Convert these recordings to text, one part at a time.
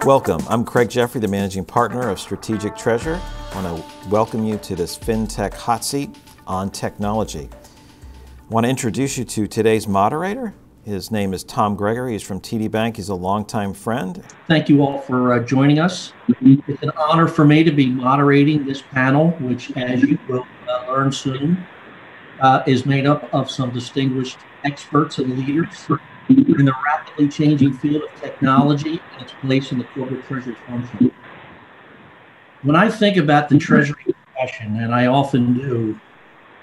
Welcome. I'm Craig Jeffrey, the Managing Partner of Strategic Treasure. I want to welcome you to this FinTech Hot Seat on Technology. I want to introduce you to today's moderator. His name is Tom Gregory. He's from TD Bank. He's a longtime friend. Thank you all for joining us. It's an honor for me to be moderating this panel, which, as you will learn soon, is made up of some distinguished experts and leaders in the rapidly changing field of technology and its place in the corporate treasury function. When I think about the treasury profession, and I often do,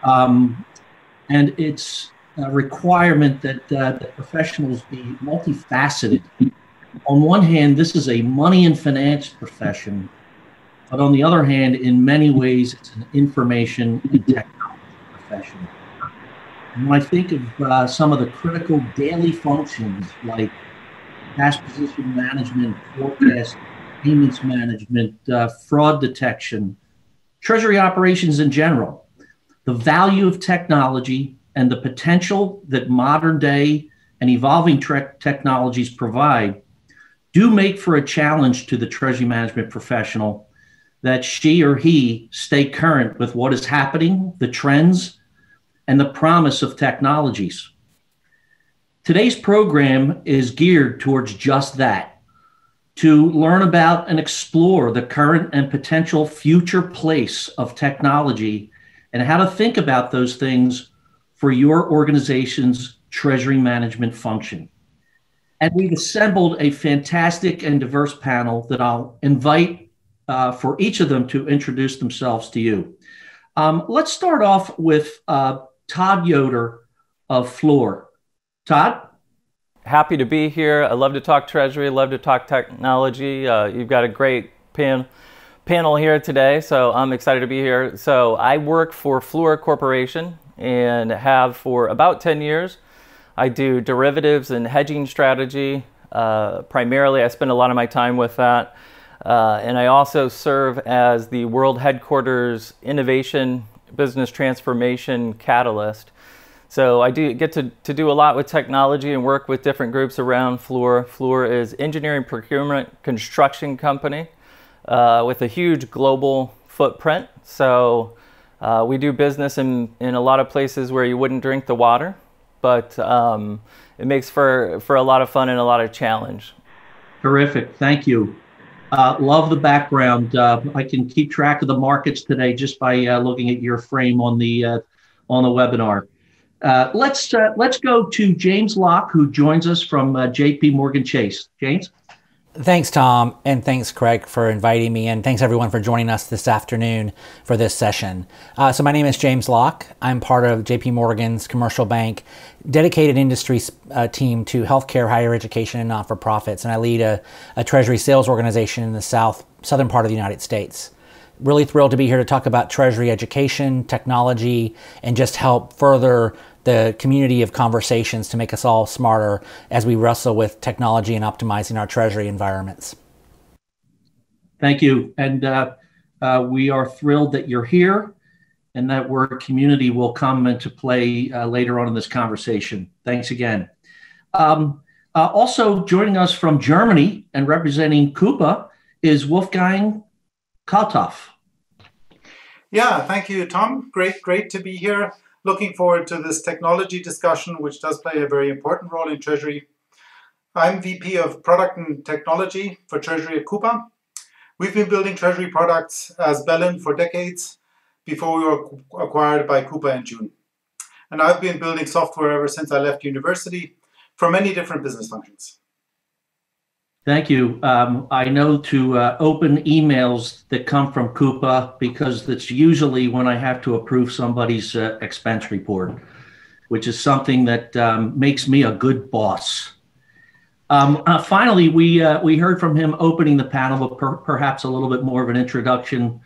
and its requirement that the professionals be multifaceted. On one hand, this is a money and finance profession, but on the other hand, in many ways, it's an information and technology profession. And when I think of some of the critical daily functions like cash position management, forecast, payments management, fraud detection, treasury operations in general, the value of technology and the potential that modern day and evolving technologies provide do make for a challenge to the treasury management professional that she or he stay current with what is happening, the trends, and the promise of technologies. Today's program is geared towards just that, to learn about and explore the current and potential future place of technology and how to think about those things for your organization's treasury management function. And we've assembled a fantastic and diverse panel that I'll invite for each of them to introduce themselves to you. Let's start off with Todd Yoder of Fluor. Todd? Happy to be here. I love to talk treasury, love to talk technology. You've got a great panel here today, so I'm excited to be here. So I work for Fluor Corporation and have for about 10 years. I do derivatives and hedging strategy. Primarily, I spend a lot of my time with that. And I also serve as the World Headquarters Innovation Business Transformation Catalyst. So I do get to do a lot with technology and work with different groups around Fluor. Fluor is engineering procurement construction company with a huge global footprint. So we do business in a lot of places where you wouldn't drink the water, but it makes for a lot of fun and a lot of challenge. Terrific, thank you. Love the background. I can keep track of the markets today just by looking at your frame on the webinar. Let's go to James Locke, who joins us from JP Morgan Chase. James? Thanks, Tom, and thanks, Craig, for inviting me, and thanks everyone for joining us this afternoon for this session. So my name is James Locke. I'm part of JP Morgan's commercial bank dedicated industry team to healthcare, higher education, and not-for-profits, and I lead a treasury sales organization in the southern part of the United States. Really thrilled to be here to talk about treasury education, technology, and just help further the community of conversations to make us all smarter as we wrestle with technology and optimizing our treasury environments. Thank you. And we are thrilled that you're here and that word community will come into play later on in this conversation. Thanks again. Also joining us from Germany and representing Coupa is Wolfgang Kalthoff. Yeah, thank you, Tom. Great to be here. Looking forward to this technology discussion, which does play a very important role in Treasury. I'm VP of Product and Technology for Treasury at Coupa. We've been building Treasury products as Bellin for decades before we were acquired by Coupa in June. And I've been building software ever since I left university for many different business functions. Thank you. I know to open emails that come from Coupa because that's usually when I have to approve somebody's expense report, which is something that makes me a good boss. Finally, we heard from him opening the panel, but perhaps a little bit more of an introduction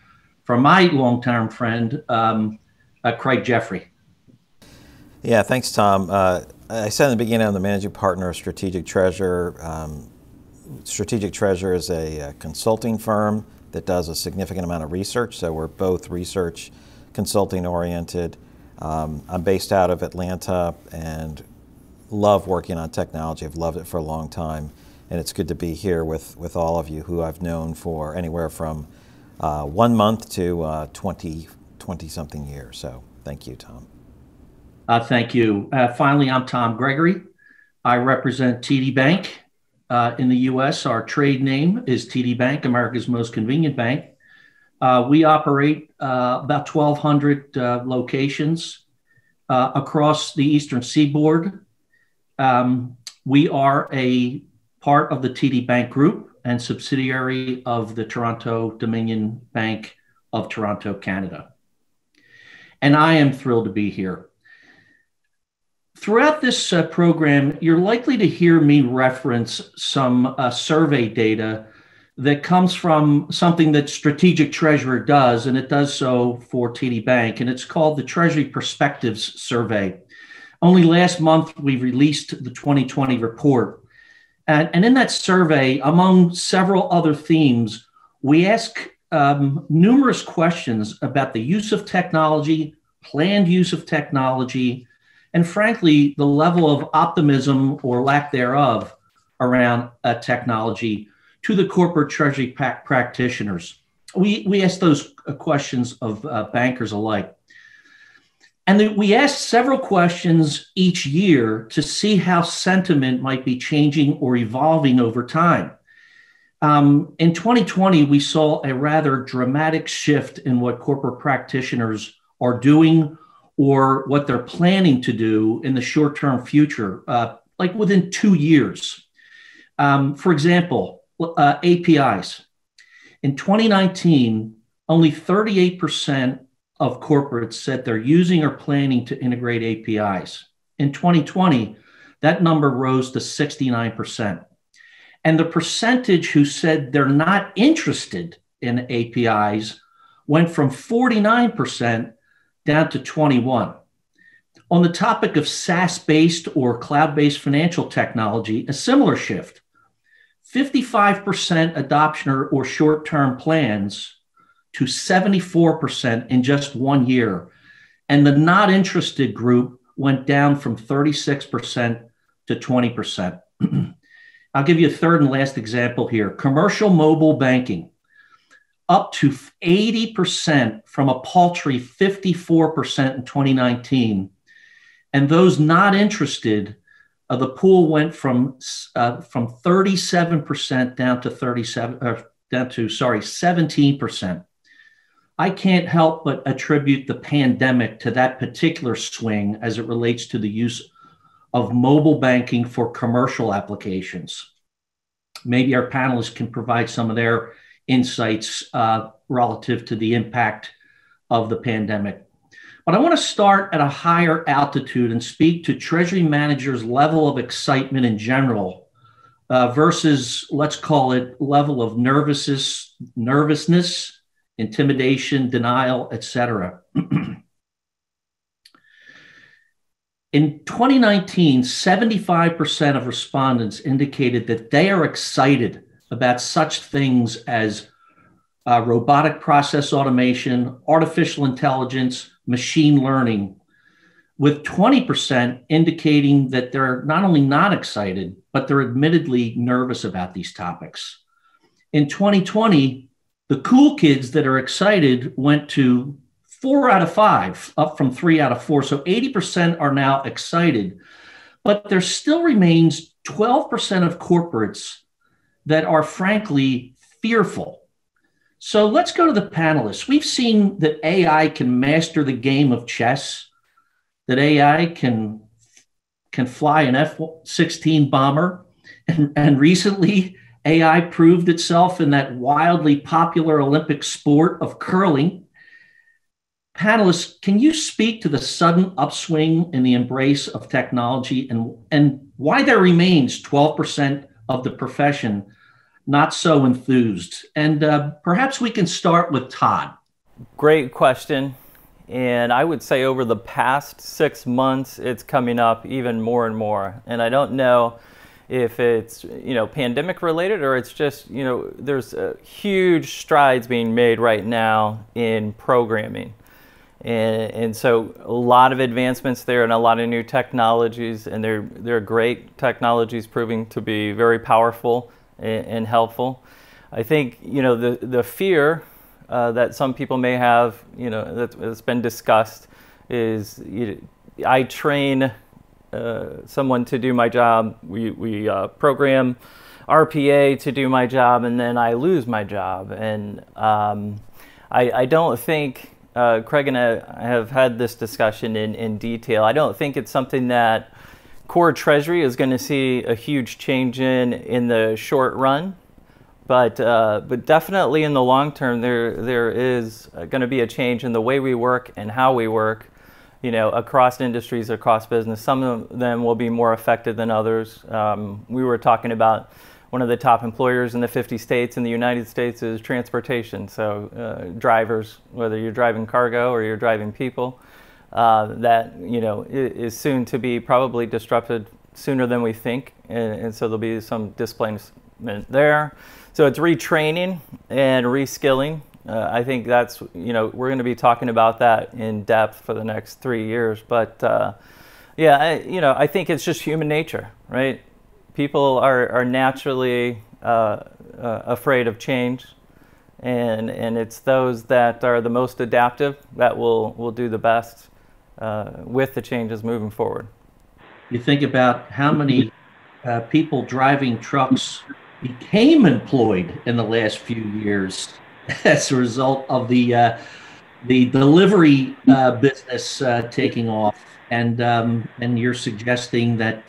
from my long-term friend, Craig Jeffrey. Yeah, thanks, Tom. I said in the beginning, I'm the managing partner of Strategic Treasure. Strategic Treasure is a consulting firm that does a significant amount of research, so we're both research consulting oriented. I'm based out of Atlanta and love working on technology. I've loved it for a long time. and it's good to be here with all of you who I've known for anywhere from 1 month to 20 something years. So thank you, Tom. Thank you. Finally, I'm Tom Gregory. I represent TD Bank in the U.S. Our trade name is TD Bank, America's most convenient bank. We operate about 1,200 locations across the Eastern Seaboard. We are a part of the TD Bank Group and subsidiary of the Toronto Dominion Bank of Toronto, Canada. And I am thrilled to be here. Throughout this program, you're likely to hear me reference some survey data that comes from something that Strategic Treasurer does, and it does so for TD Bank, and it's called the Treasury Perspectives Survey. Only last month, we released the 2020 report. And in that survey, among several other themes, we ask numerous questions about the use of technology, planned use of technology, and frankly, the level of optimism or lack thereof around technology to the corporate treasury practitioners. We ask those questions of bankers alike. And we ask several questions each year to see how sentiment might be changing or evolving over time. In 2020, we saw a rather dramatic shift in what corporate practitioners are doing or what they're planning to do in the short-term future, like within 2 years. For example, APIs. In 2019, only 38% of corporates said they're using or planning to integrate APIs. In 2020, that number rose to 69%. And the percentage who said they're not interested in APIs went from 49% down to 21%. On the topic of SaaS-based or cloud-based financial technology, a similar shift. 55% adoption or short-term plans to 74% in just 1 year. And the not interested group went down from 36% to 20%. I'll give you a third and last example here. Commercial mobile banking, up to 80% from a paltry 54% in 2019. And those not interested, the pool went from 37% down to 17%. I can't help but attribute the pandemic to that particular swing as it relates to the use of mobile banking for commercial applications. Maybe our panelists can provide some of their insights relative to the impact of the pandemic. But I want to start at a higher altitude and speak to Treasury managers' level of excitement in general versus, let's call it, level of nervousness, intimidation, denial, etc. In 2019, 75% of respondents indicated that they are excited about such things as robotic process automation, artificial intelligence, machine learning, with 20% indicating that they're not only not excited, but they're admittedly nervous about these topics. In 2020, the cool kids that are excited went to 4 out of 5, up from 3 out of 4. So 80% are now excited, but there still remains 12% of corporates that are frankly fearful. So let's go to the panelists. We've seen that AI can master the game of chess, that AI can fly an F-16 bomber, and recently AI proved itself in that wildly popular Olympic sport of curling. Panelists, can you speak to the sudden upswing in the embrace of technology and why there remains 12% of the profession not so enthused? And perhaps we can start with Todd. Great question. And I would say over the past 6 months, it's coming up even more and more. And I don't know if it's, pandemic related or it's just, there's huge strides being made right now in programming. And so a lot of advancements there and a lot of new technologies, and they're great technologies proving to be very powerful and helpful. I think, the fear that some people may have, that's been discussed is, I train someone to do my job. We program RPA to do my job, and then I lose my job. And I don't think, Craig and I have had this discussion in detail. I don't think it's something that core treasury is going to see a huge change in the short run. But definitely in the long term, there is going to be a change in the way we work and how we work, across industries, across business. Some of them will be more affected than others. We were talking about one of the top employers in the 50 states in the United States is transportation. So drivers, whether you're driving cargo or you're driving people, that is soon to be probably disrupted sooner than we think, and so there'll be some displacement there. So it's retraining and reskilling. I think that's, we're going to be talking about that in depth for the next 3 years. But I think it's just human nature, right? People are naturally afraid of change, and it's those that are the most adaptive that will do the best with the changes moving forward. You think about how many people driving trucks became employed in the last few years as a result of the delivery business taking off, and you're suggesting that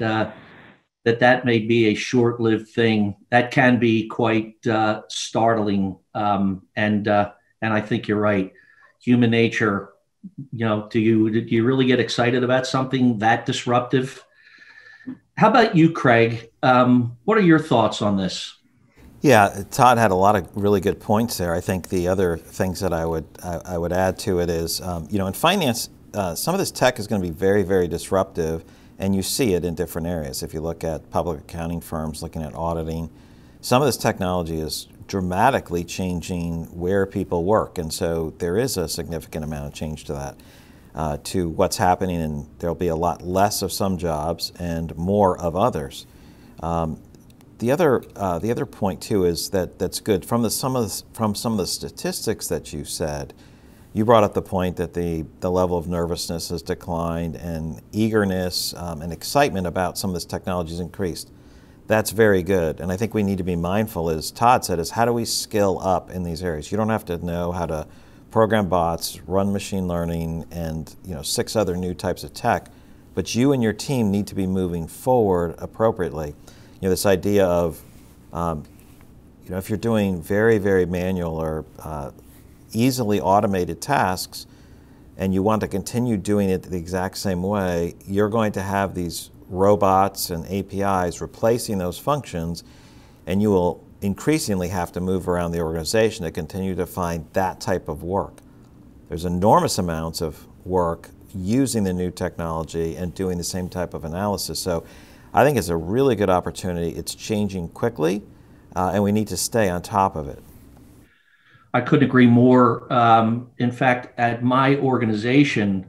that may be a short-lived thing. That can be quite startling, and I think you're right. Human nature. Do you really get excited about something that disruptive? How about you, Craig? What are your thoughts on this? Yeah, Todd had a lot of really good points there. I think the other things that I would add to it is, in finance, some of this tech is going to be very, very disruptive, and you see it in different areas. If you look at public accounting firms looking at auditing, some of this technology is dramatically changing where people work, and so there is a significant amount of change to that, to what's happening, and there'll be a lot less of some jobs and more of others. The other point too is that's good from some of the statistics that you said. You brought up the point that the level of nervousness has declined, and eagerness and excitement about some of this technology has increased. That's very good, and I think we need to be mindful, as Todd said, is how do we skill up in these areas? You don't have to know how to program bots, run machine learning, and 6 other new types of tech, but you and your team need to be moving forward appropriately. This idea of, if you're doing very, very manual or easily automated tasks, and you want to continue doing it the exact same way, you're going to have these robots and APIs replacing those functions, and you will increasingly have to move around the organization to continue to find that type of work. There's enormous amounts of work using the new technology and doing the same type of analysis. So I think it's a really good opportunity. It's changing quickly, and we need to stay on top of it. I couldn't agree more. In fact, at my organization,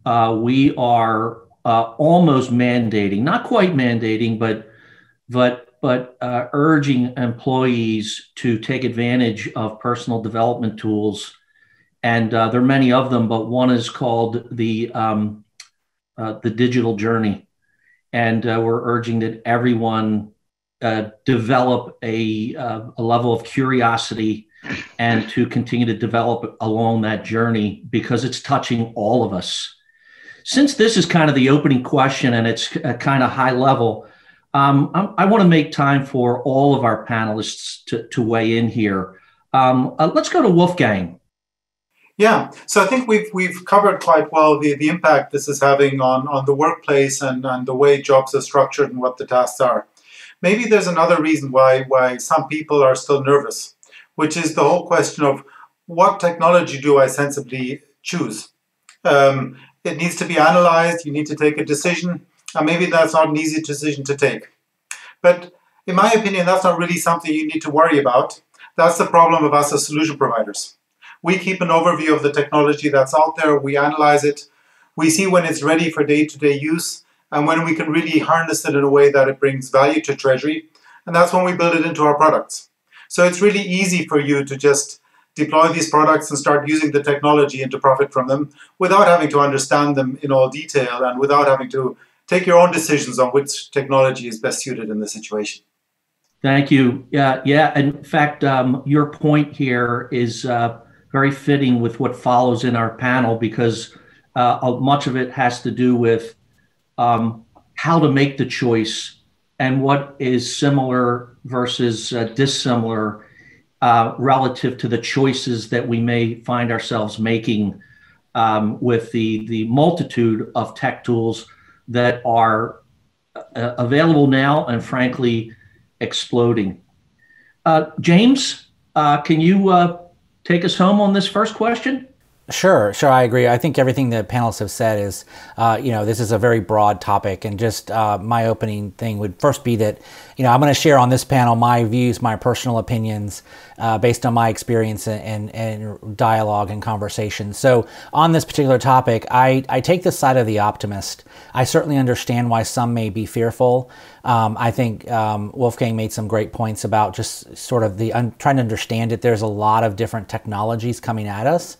we are almost mandating, not quite mandating, but urging employees to take advantage of personal development tools. And there are many of them, but one is called the digital journey. And we're urging that everyone develop a level of curiosity and to continue to develop along that journey, because it's touching all of us. Since this is kind of the opening question and it's kind of high level, I want to make time for all of our panelists to weigh in here. Let's go to Wolfgang. Yeah, so I think we've covered quite well the impact this is having on the workplace and the way jobs are structured and what the tasks are. Maybe there's another reason why some people are still nervous, which is the whole question of what technology do I sensibly choose? It needs to be analyzed, you need to take a decision, and maybe that's not an easy decision to take. But in my opinion, that's not really something you need to worry about. That's the problem of us as solution providers. We keep an overview of the technology that's out there. We analyze it. We see when it's ready for day-to-day use and when we can really harness it in a way that it brings value to Treasury. And that's when we build it into our products. So it's really easy for you to just deploy these products and start using the technology and to profit from them without having to understand them in all detail and without having to take your own decisions on which technology is best suited in the situation. Thank you. Yeah. In fact, your point here is very fitting with what follows in our panel, because much of it has to do with how to make the choice and what is similar versus dissimilar relative to the choices that we may find ourselves making with the multitude of tech tools that are available now and frankly exploding. James, can you take us home on this first question? Sure, I agree. I think everything the panelists have said is, this is a very broad topic, and just my opening thing would first be that, I'm going to share on this panel my views, my personal opinions, based on my experience and dialogue and conversation. So on this particular topic, I take the side of the optimist. I certainly understand why some may be fearful. I think Wolfgang made some great points about just sort of trying to understand it. There's a lot of different technologies coming at us.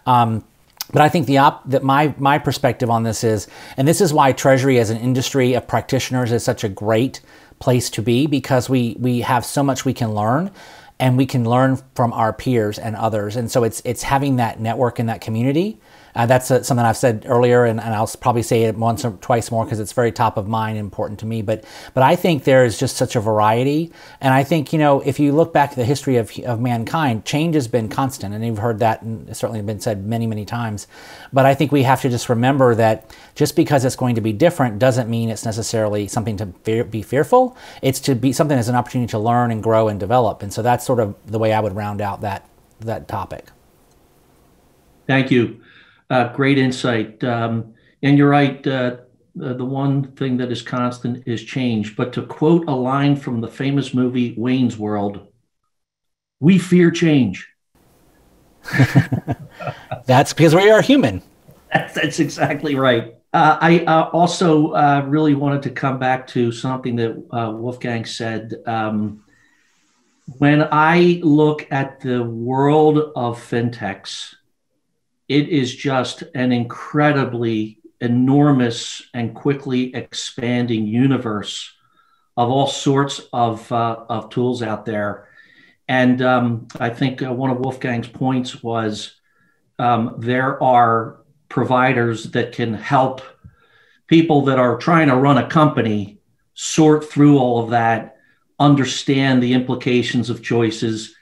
But I think that my perspective on this is, and this is why Treasury as an industry of practitioners is such a great place to be, because we have so much we can learn, and we can learn from our peers and others. And so it's having that network and that community. That's something I've said earlier, and I'll probably say it once or twice more because it's very top of mind and important to me. But I think there is just such a variety. And I think, if you look back at the history of mankind, change has been constant. And you've heard that, and it's certainly been said many, many times. But I think we have to just remember that just because it's going to be different doesn't mean it's necessarily something to be fearful. It's to be something as an opportunity to learn and grow and develop. And so that's sort of the way I would round out that topic. Thank you. Great insight. And you're right. The one thing that is constant is change. But to quote a line from the famous movie Wayne's World, we fear change. That's because we are human. That's exactly right. I also really wanted to come back to something that Wolfgang said. When I look at the world of fintechs, it is just an incredibly enormous and quickly expanding universe of all sorts of tools out there. And I think one of Wolfgang's points was there are providers that can help people that are trying to run a company sort through all of that, understand the implications of choices,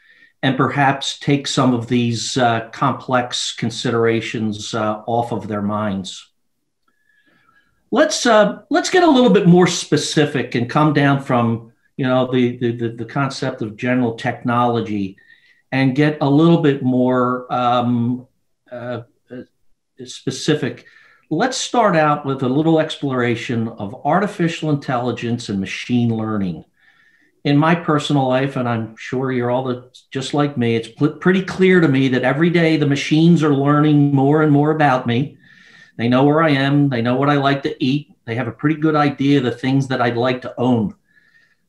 and perhaps take some of these complex considerations off of their minds. Let's get a little bit more specific and come down from the concept of general technology and get a little bit more specific. Let's start out with a little exploration of artificial intelligence and machine learning. In my personal life, and I'm sure you're all just like me, it's pretty clear to me that every day the machines are learning more and more about me. They know where I am. They know what I like to eat. They have a pretty good idea of the things that I'd like to own.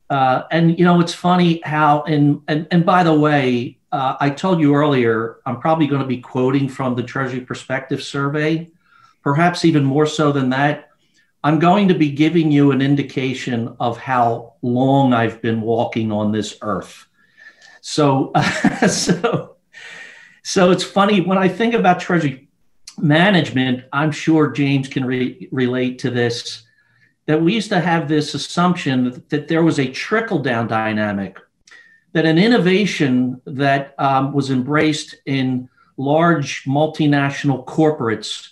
And it's funny how, and by the way, I told you earlier, I'm probably going to be quoting from the Treasury Perspective Survey, perhaps even more so than that. I'm going to be giving you an indication of how long I've been walking on this earth. So it's funny when I think about Treasury management. I'm sure James can relate to this, that we used to have this assumption that there was a trickle-down dynamic, that an innovation that was embraced in large multinational corporates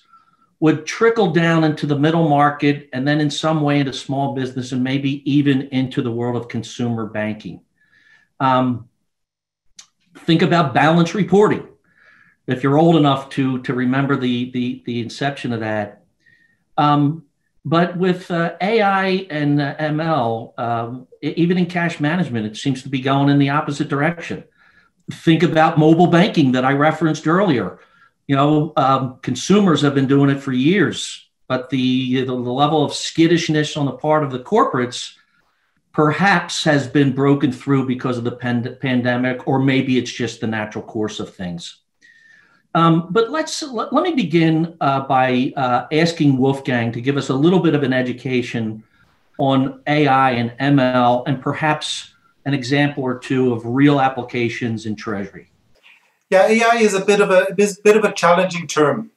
would trickle down into the middle market and then in some way into small business and maybe even into the world of consumer banking. Think about balance reporting, if you're old enough to remember the inception of that. But with AI and ML, even in cash management, it seems to be going in the opposite direction. Think about mobile banking that I referenced earlier. Consumers have been doing it for years, but the level of skittishness on the part of the corporates perhaps has been broken through because of the pandemic, or maybe it's just the natural course of things. But let me begin by asking Wolfgang to give us a little bit of an education on AI and ML, and perhaps an example or two of real applications in Treasury. Yeah, AI is a bit of a challenging term,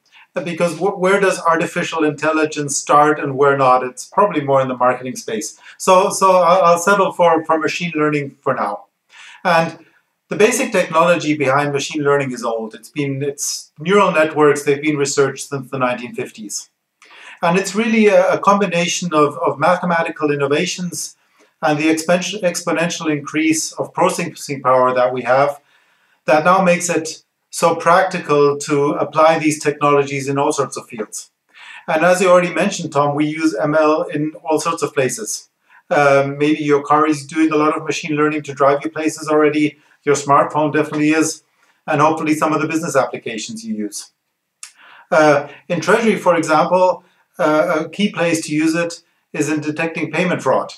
because where does artificial intelligence start and where not? It's probably more in the marketing space. So I'll settle for machine learning for now. And the basic technology behind machine learning is old. It's neural networks. They've been researched since the 1950s. And it's really a combination of mathematical innovations and the exponential increase of processing power that we have that now makes it so practical to apply these technologies in all sorts of fields. And as you already mentioned, Tom, we use ML in all sorts of places. Maybe your car is doing a lot of machine learning to drive you places already. Your smartphone definitely is. And hopefully some of the business applications you use. In Treasury, for example, a key place to use it is in detecting payment fraud.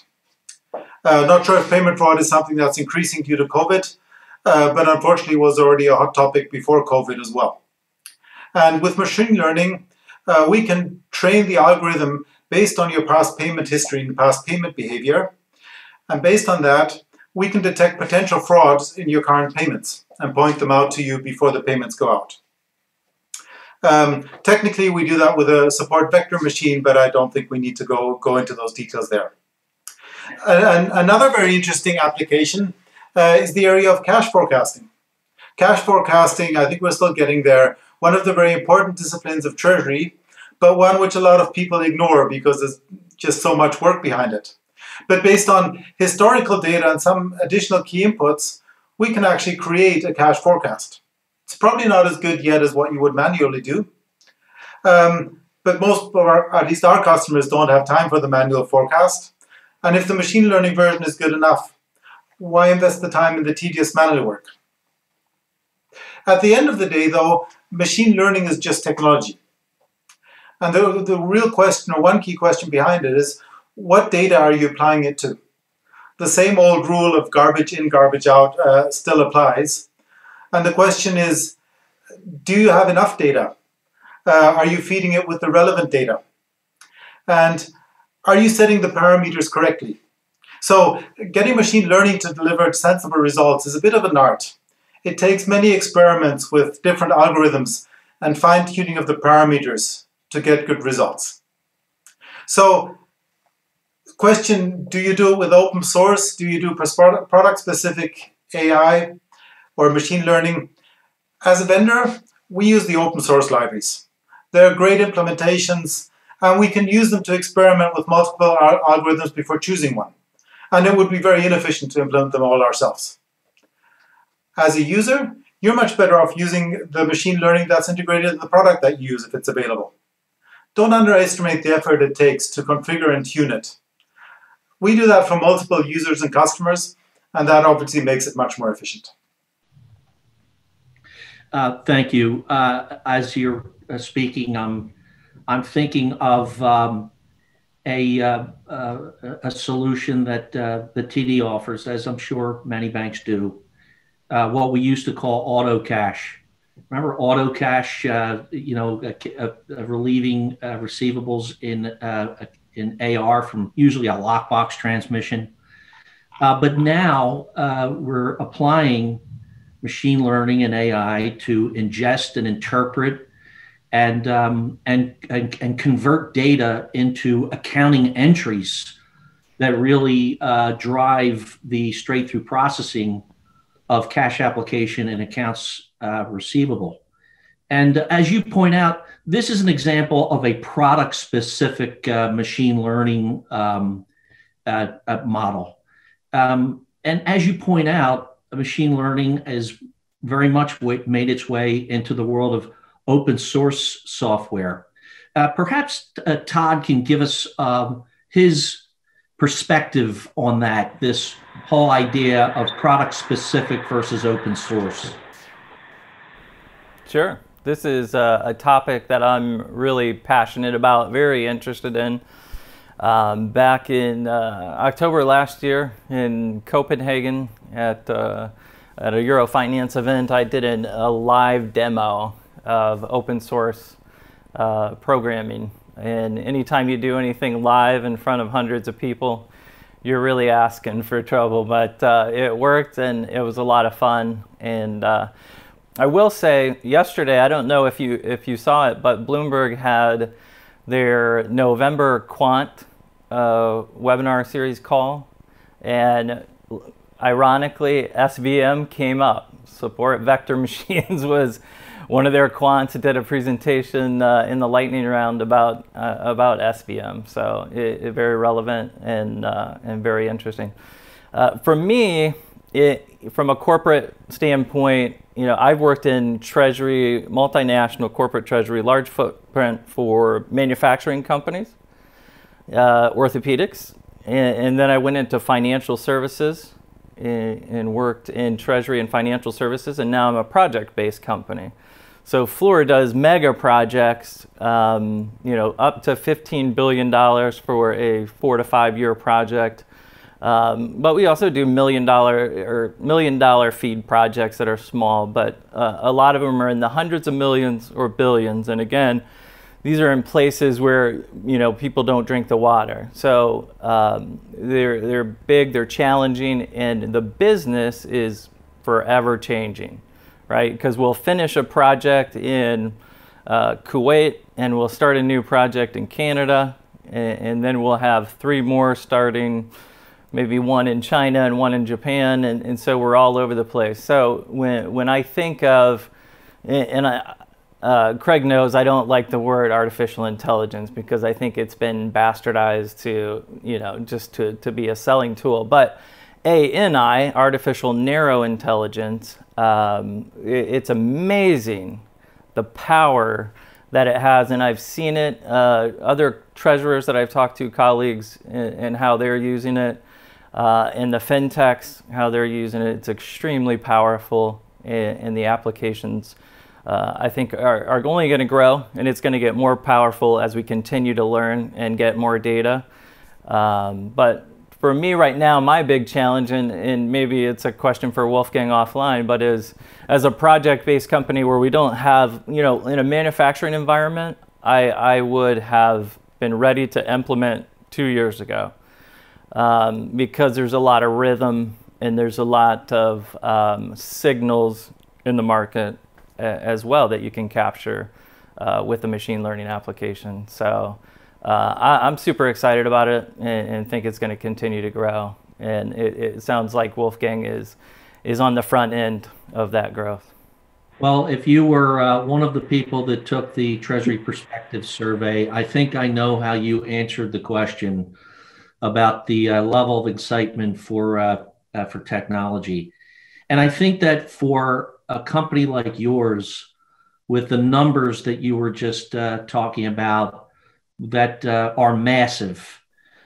Not sure if payment fraud is something that's increasing due to COVID, but unfortunately was already a hot topic before COVID as well. And with machine learning, we can train the algorithm based on your past payment history and past payment behavior. And based on that, we can detect potential frauds in your current payments and point them out to you before the payments go out. Technically, we do that with a support vector machine, but I don't think we need to go into those details there. And another very interesting application is the area of cash forecasting. Cash forecasting, I think we're still getting there, one of the very important disciplines of Treasury, but one which a lot of people ignore because there's just so much work behind it. But based on historical data and some additional key inputs, we can actually create a cash forecast. It's probably not as good yet as what you would manually do. But most of at least our customers don't have time for the manual forecast. And if the machine learning version is good enough, why invest the time in the tedious manual work? At the end of the day, though, machine learning is just technology. And the real question, or one key question behind it, is what data are you applying it to? The same old rule of garbage in, garbage out still applies. And the question is, do you have enough data? Are you feeding it with the relevant data? And are you setting the parameters correctly? So getting machine learning to deliver sensible results is a bit of an art. It takes many experiments with different algorithms and fine-tuning of the parameters to get good results. So question, do you do it with open source? Do you do product-specific AI or machine learning? As a vendor, we use the open source libraries. They're great implementations, and we can use them to experiment with multiple algorithms before choosing one. And it would be very inefficient to implement them all ourselves. As a user, you're much better off using the machine learning that's integrated in the product that you use if it's available. Don't underestimate the effort it takes to configure and tune it. We do that for multiple users and customers, and that obviously makes it much more efficient. Thank you. As you're speaking, I'm thinking of a solution that the TD offers, as I'm sure many banks do, what we used to call auto cash. Remember auto cash? Relieving receivables in AR from usually a lockbox transmission. But now we're applying machine learning and AI to ingest and interpret and convert data into accounting entries that really drive the straight-through processing of cash application and accounts receivable. And as you point out, this is an example of a product-specific machine learning model. And as you point out, machine learning has very much made its way into the world of open source software. Perhaps Todd can give us his perspective on that, this whole idea of product specific versus open source? Sure. This is a topic that I'm really passionate about, very interested in. Back in October last year in Copenhagen at a Euro Finance event, I did a live demo of open source programming. And anytime you do anything live in front of hundreds of people, you're really asking for trouble. But it worked, and it was a lot of fun. And I will say, yesterday, I don't know if you saw it, but Bloomberg had their November Quant webinar series call, and ironically, SVM came up. Support vector machines was one of their quants that did a presentation in the lightning round about SVM. So it very relevant and very interesting. For me, from a corporate standpoint, I've worked in treasury, multinational corporate treasury, large footprint for manufacturing companies, orthopedics, and then I went into financial services and worked in treasury and financial services, and now I'm a project-based company. So Fluor does mega projects, up to $15 billion for a 4 to 5 year project. But we also do $1 million feed projects that are small, but a lot of them are in the hundreds of millions or billions. And again, these are in places where people don't drink the water. So they're big, they're challenging, and the business is forever changing, right? Because we'll finish a project in Kuwait, and we'll start a new project in Canada, and then we'll have 3 more starting, maybe 1 in China and 1 in Japan, and so we're all over the place. So when I think of, Craig knows I don't like the word artificial intelligence because I think it's been bastardized to, just to be a selling tool. But ANI, artificial narrow intelligence, it's amazing the power that it has, and I've seen it. Other treasurers that I've talked to, colleagues, and how they're using it, and the fintechs, how they're using it. It's extremely powerful, and the applications I think are only going to grow, and it's going to get more powerful as we continue to learn and get more data. But for me right now, my big challenge, and maybe it's a question for Wolfgang offline, but is as a project-based company where we don't have, in a manufacturing environment, I would have been ready to implement 2 years ago because there's a lot of rhythm and there's a lot of signals in the market as well that you can capture with the machine learning application. So I'm super excited about it and think it's going to continue to grow. And it sounds like Wolfgang is on the front end of that growth. Well, if you were one of the people that took the Treasury Perspective survey, I think I know how you answered the question about the level of excitement for technology. And I think that for a company like yours, with the numbers that you were just talking about that are massive,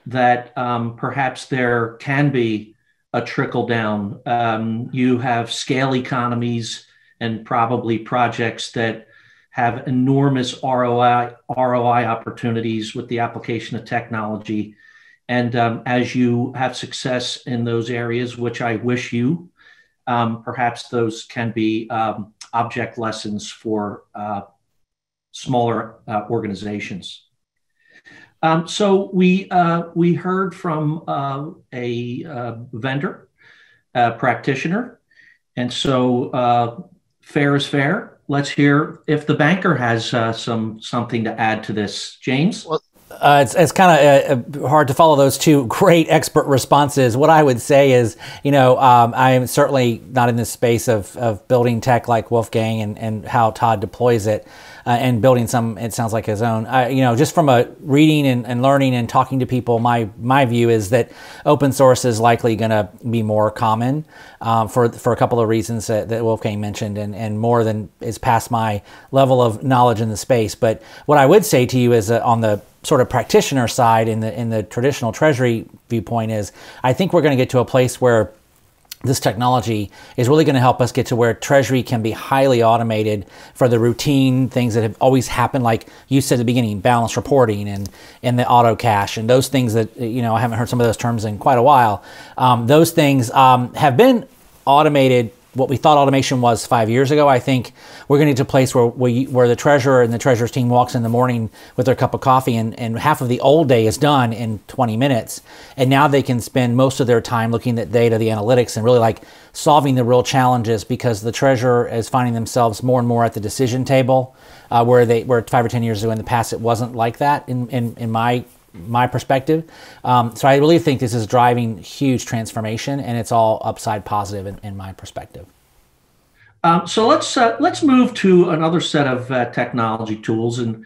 that perhaps there can be a trickle down. You have scale economies and probably projects that have enormous ROI opportunities with the application of technology. And as you have success in those areas, which I wish you, perhaps those can be object lessons for smaller organizations. So we heard from a vendor, practitioner, and so fair is fair. Let's hear if the banker has something to add to this. James? Well, it's kind of hard to follow those two great expert responses. What I would say is, I am certainly not in this space of building tech like Wolfgang and how Todd deploys it and building some, it sounds like his own. Just from a reading and learning and talking to people, my view is that open source is likely going to be more common for a couple of reasons that Wolfgang mentioned and more than is past my level of knowledge in the space. But what I would say to you is on the sort of practitioner side in the traditional treasury viewpoint is I think we're going to get to a place where this technology is really going to help us get to where treasury can be highly automated for the routine things that have always happened, like you said at the beginning, balance reporting and the auto cash and those things that, I haven't heard some of those terms in quite a while. Those things have been automated. What we thought automation was 5 years ago, I think we're going to get to a place where the treasurer and the treasurer's team walks in the morning with their cup of coffee and half of the old day is done in 20 minutes. And now they can spend most of their time looking at data, the analytics, and really like solving the real challenges, because the treasurer is finding themselves more and more at the decision table, where 5 or 10 years ago in the past, it wasn't like that in my perspective. So I really think this is driving huge transformation, and it's all upside positive in my perspective. So let's move to another set of technology tools, and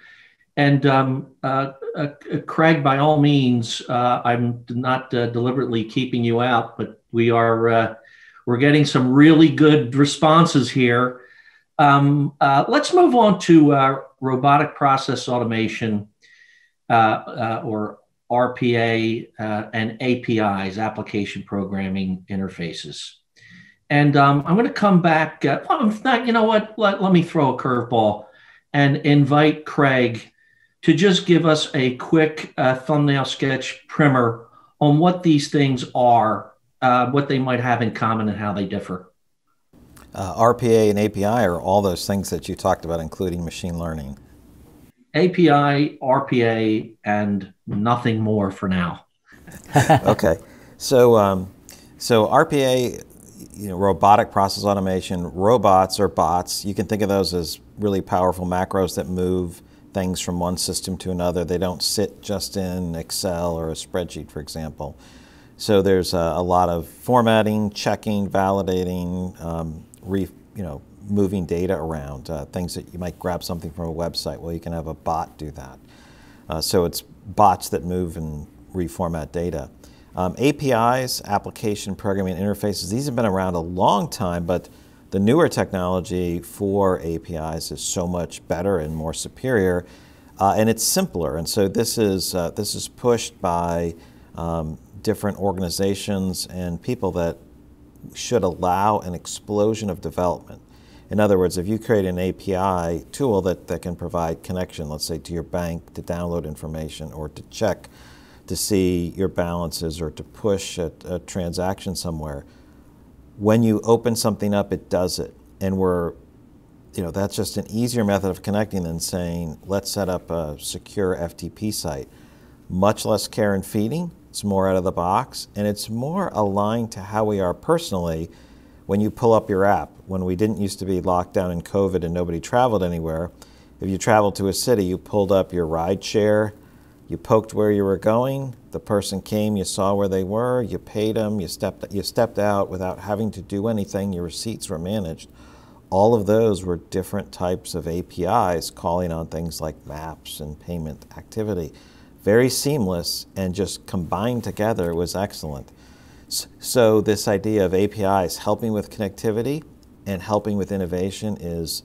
Craig, by all means, I'm not deliberately keeping you out, but we're getting some really good responses here. Let's move on to robotic process automation, or RPA, and APIs, application programming interfaces. And I'm going to come back. You know what? Let me throw a curveball and invite Craig to just give us a quick thumbnail sketch primer on what these things are, what they might have in common, and how they differ. RPA and API are all those things that you talked about, including machine learning. API, RPA, and nothing more for now. Okay, so RPA, robotic process automation. Robots or bots, you can think of those as really powerful macros that move things from one system to another. They don't sit just in Excel or a spreadsheet, for example. So there's a lot of formatting, checking, validating, moving data around, things that you might grab something from a website. Well, you can have a bot do that. So it's bots that move and reformat data. APIs, application programming interfaces, these have been around a long time, but the newer technology for APIs is so much better and more superior, and it's simpler. And so this is pushed by different organizations and people that should allow an explosion of development. In other words, if you create an API tool that can provide connection, let's say to your bank to download information or to check to see your balances or to push a transaction somewhere, when you open something up, it does it. And that's just an easier method of connecting than saying, let's set up a secure FTP site. Much less care and feeding, it's more out of the box, and it's more aligned to how we are personally. When you pull up your app, when we didn't used to be locked down in COVID and nobody traveled anywhere, if you traveled to a city, you pulled up your ride share, you poked where you were going, the person came, you saw where they were, you paid them, you stepped out without having to do anything, your receipts were managed. All of those were different types of APIs calling on things like maps and payment activity. Very seamless, and just combined together was excellent. So this idea of APIs helping with connectivity and helping with innovation is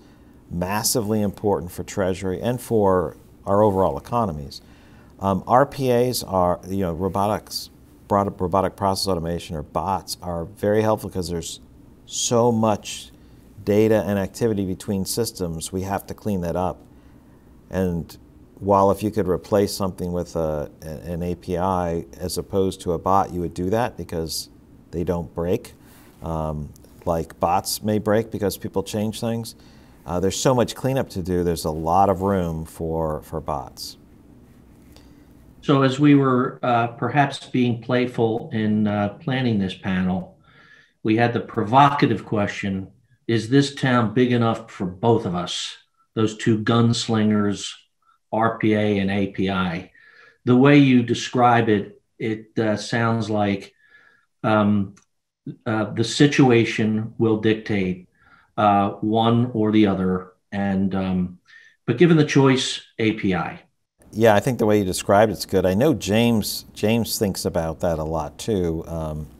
massively important for Treasury and for our overall economies. RPAs are, robotic process automation, or bots, are very helpful because there's so much data and activity between systems. We have to clean that up. And while if you could replace something with an API as opposed to a bot, you would do that because they don't break. Like bots may break because people change things. There's so much cleanup to do. There's a lot of room for bots. So as we were perhaps being playful in planning this panel, we had the provocative question, is this town big enough for both of us? Those two gunslingers, RPA and API. The way you describe it, it sounds like the situation will dictate one or the other, but given the choice, API. Yeah, I think the way you described it's good. I know James thinks about that a lot too.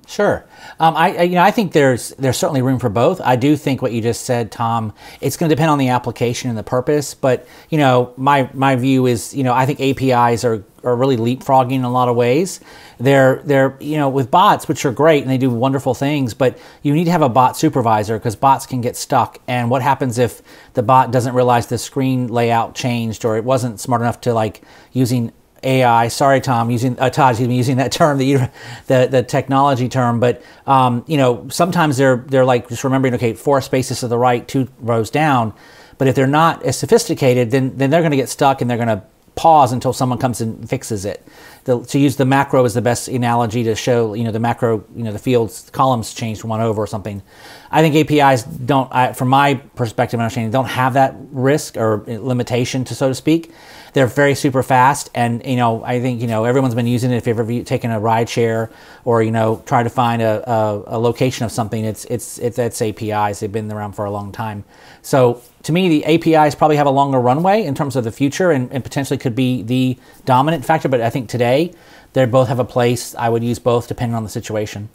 Sure. I think there's certainly room for both. I do think what you just said, Tom, it's going to depend on the application and the purpose. But, my view is, I think APIs are really leapfrogging in a lot of ways. They're with bots, which are great and they do wonderful things, but you need to have a bot supervisor because bots can get stuck. And what happens if the bot doesn't realize the screen layout changed or it wasn't smart enough to using AI, sorry, Tom, Todd, using that term, the technology term, but sometimes they're just remembering, okay, 4 spaces to the right, 2 rows down, but if they're not as sophisticated, then they're going to get stuck and they're going to pause until someone comes and fixes it. To use the macro is the best analogy to show, the macro, the fields, columns changed 1 over or something. I think APIs don't, from my perspective and understanding, don't have that risk or limitation, so to speak. They're very super fast, and I think everyone's been using it. If you've ever taken a ride share or try to find a location of something, it's APIs. They've been around for a long time. So to me, the APIs probably have a longer runway in terms of the future, and potentially could be the dominant factor. But I think today they both have a place. I would use both depending on the situation.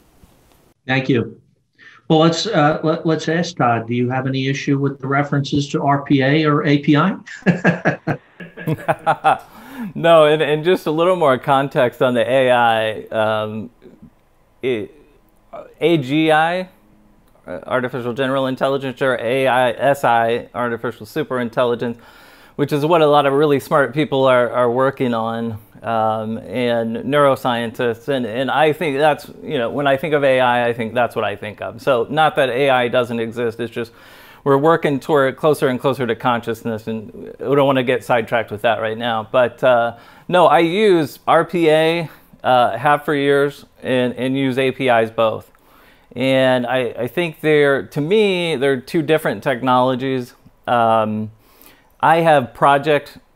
Thank you. Well, let's ask Todd. Do you have any issue with the references to RPA or API? No, and just a little more context on the AI. AGI, artificial general intelligence, or AISI, artificial super intelligence, which is what a lot of really smart people are working on, and neuroscientists. And I think that's, when I think of AI, I think that's what I think of. So not that AI doesn't exist, it's just we're working toward closer and closer to consciousness, and we don't want to get sidetracked with that right now. But no, I use RPA, have for years, and use APIs both. And I think to me, they're 2 different technologies. I have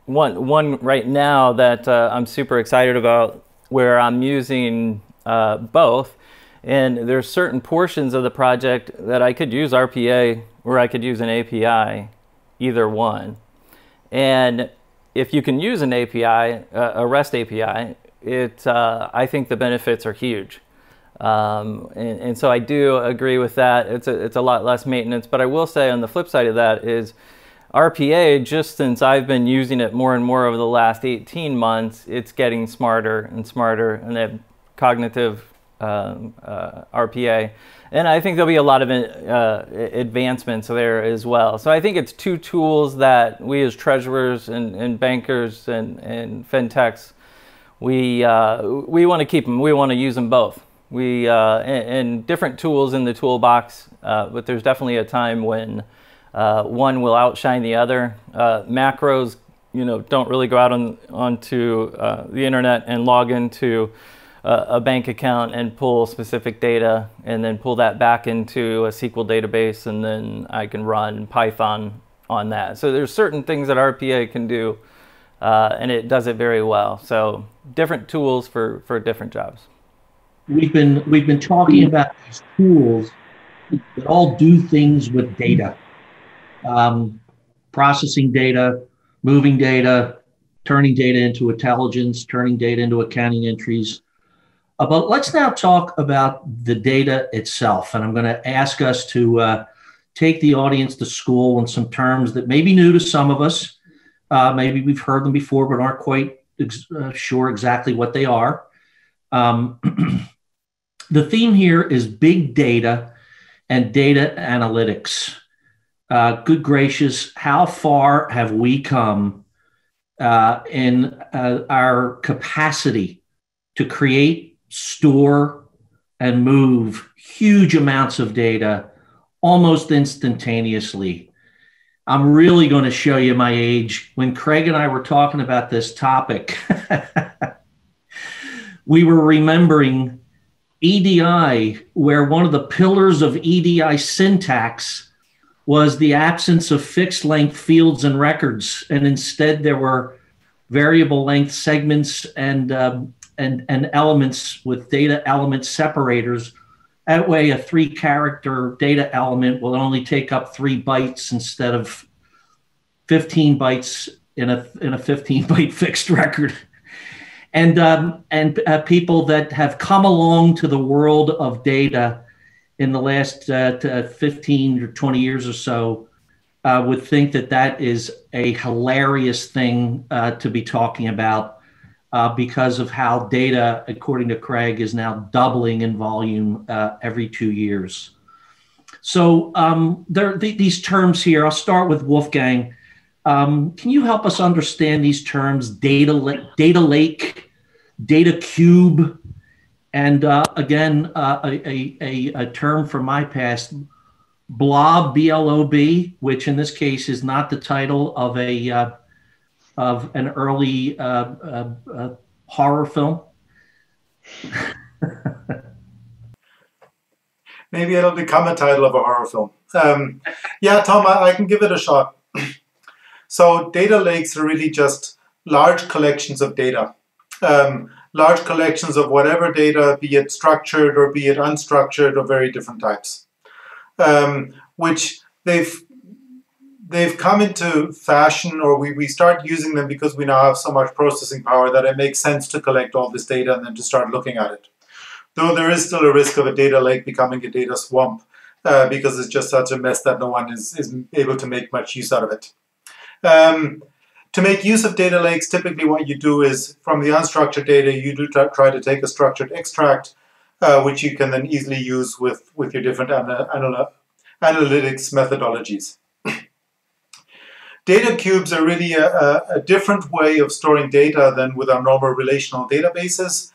one right now that I'm super excited about, where I'm using both. And there's certain portions of the project that I could use RPA or I could use an API, either one. And if you can use an API, a REST API, I think the benefits are huge. And so I do agree with that. It's a lot less maintenance. But I will say on the flip side of that is RPA, just since I've been using it more and more over the last 18 months, it's getting smarter and smarter, and they have cognitive RPA. And I think there'll be a lot of advancements there as well. So I think it's 2 tools that we as treasurers and bankers and fintechs, we want to keep them. We want to use them both. And different tools in the toolbox, but there's definitely a time when one will outshine the other. Macros, don't really go out onto the internet and log into a bank account and pull specific data and then pull that back into a SQL database, and then I can run Python on that. So there's certain things that RPA can do, and it does it very well. So different tools for different jobs. We've been talking about these tools that all do things with data, processing data, moving data, turning data into intelligence, turning data into accounting entries. But let's now talk about the data itself. And I'm going to ask us to take the audience to school on some terms that may be new to some of us. Maybe we've heard them before, but aren't quite sure exactly what they are. The theme here is big data and data analytics. Good gracious, how far have we come in our capacity to create, store, and move huge amounts of data almost instantaneously? I'm really going to show you my age. When Craig and I were talking about this topic, we were remembering EDI, where one of the pillars of EDI syntax was the absence of fixed length fields and records. And instead there were variable length segments and elements with data element separators. That way a 3-character data element will only take up 3 bytes instead of 15 bytes in a 15-byte fixed record. And people that have come along to the world of data in the last 15 or 20 years or so would think that that is a hilarious thing to be talking about because of how data, according to Craig, is now doubling in volume every 2 years. So these terms here, I'll start with Wolfgang. Can you help us understand these terms, data lake, data cube, and again, a term from my past, blob, B-L-O-B, which in this case is not the title of an early horror film? Maybe it'll become a title of a horror film. Yeah, Tom, I can give it a shot. So data lakes are really just large collections of data. Large collections of whatever data, be it structured or be it unstructured or very different types, which they've come into fashion, or we start using them because we now have so much processing power that it makes sense to collect all this data and then to start looking at it. Though there is still a risk of a data lake becoming a data swamp because it's just such a mess that no one is able to make much use out of it. To make use of data lakes, typically what you do is from the unstructured data, you do try to take a structured extract, which you can then easily use with your different analytics methodologies. Data cubes are really a different way of storing data than with our normal relational databases.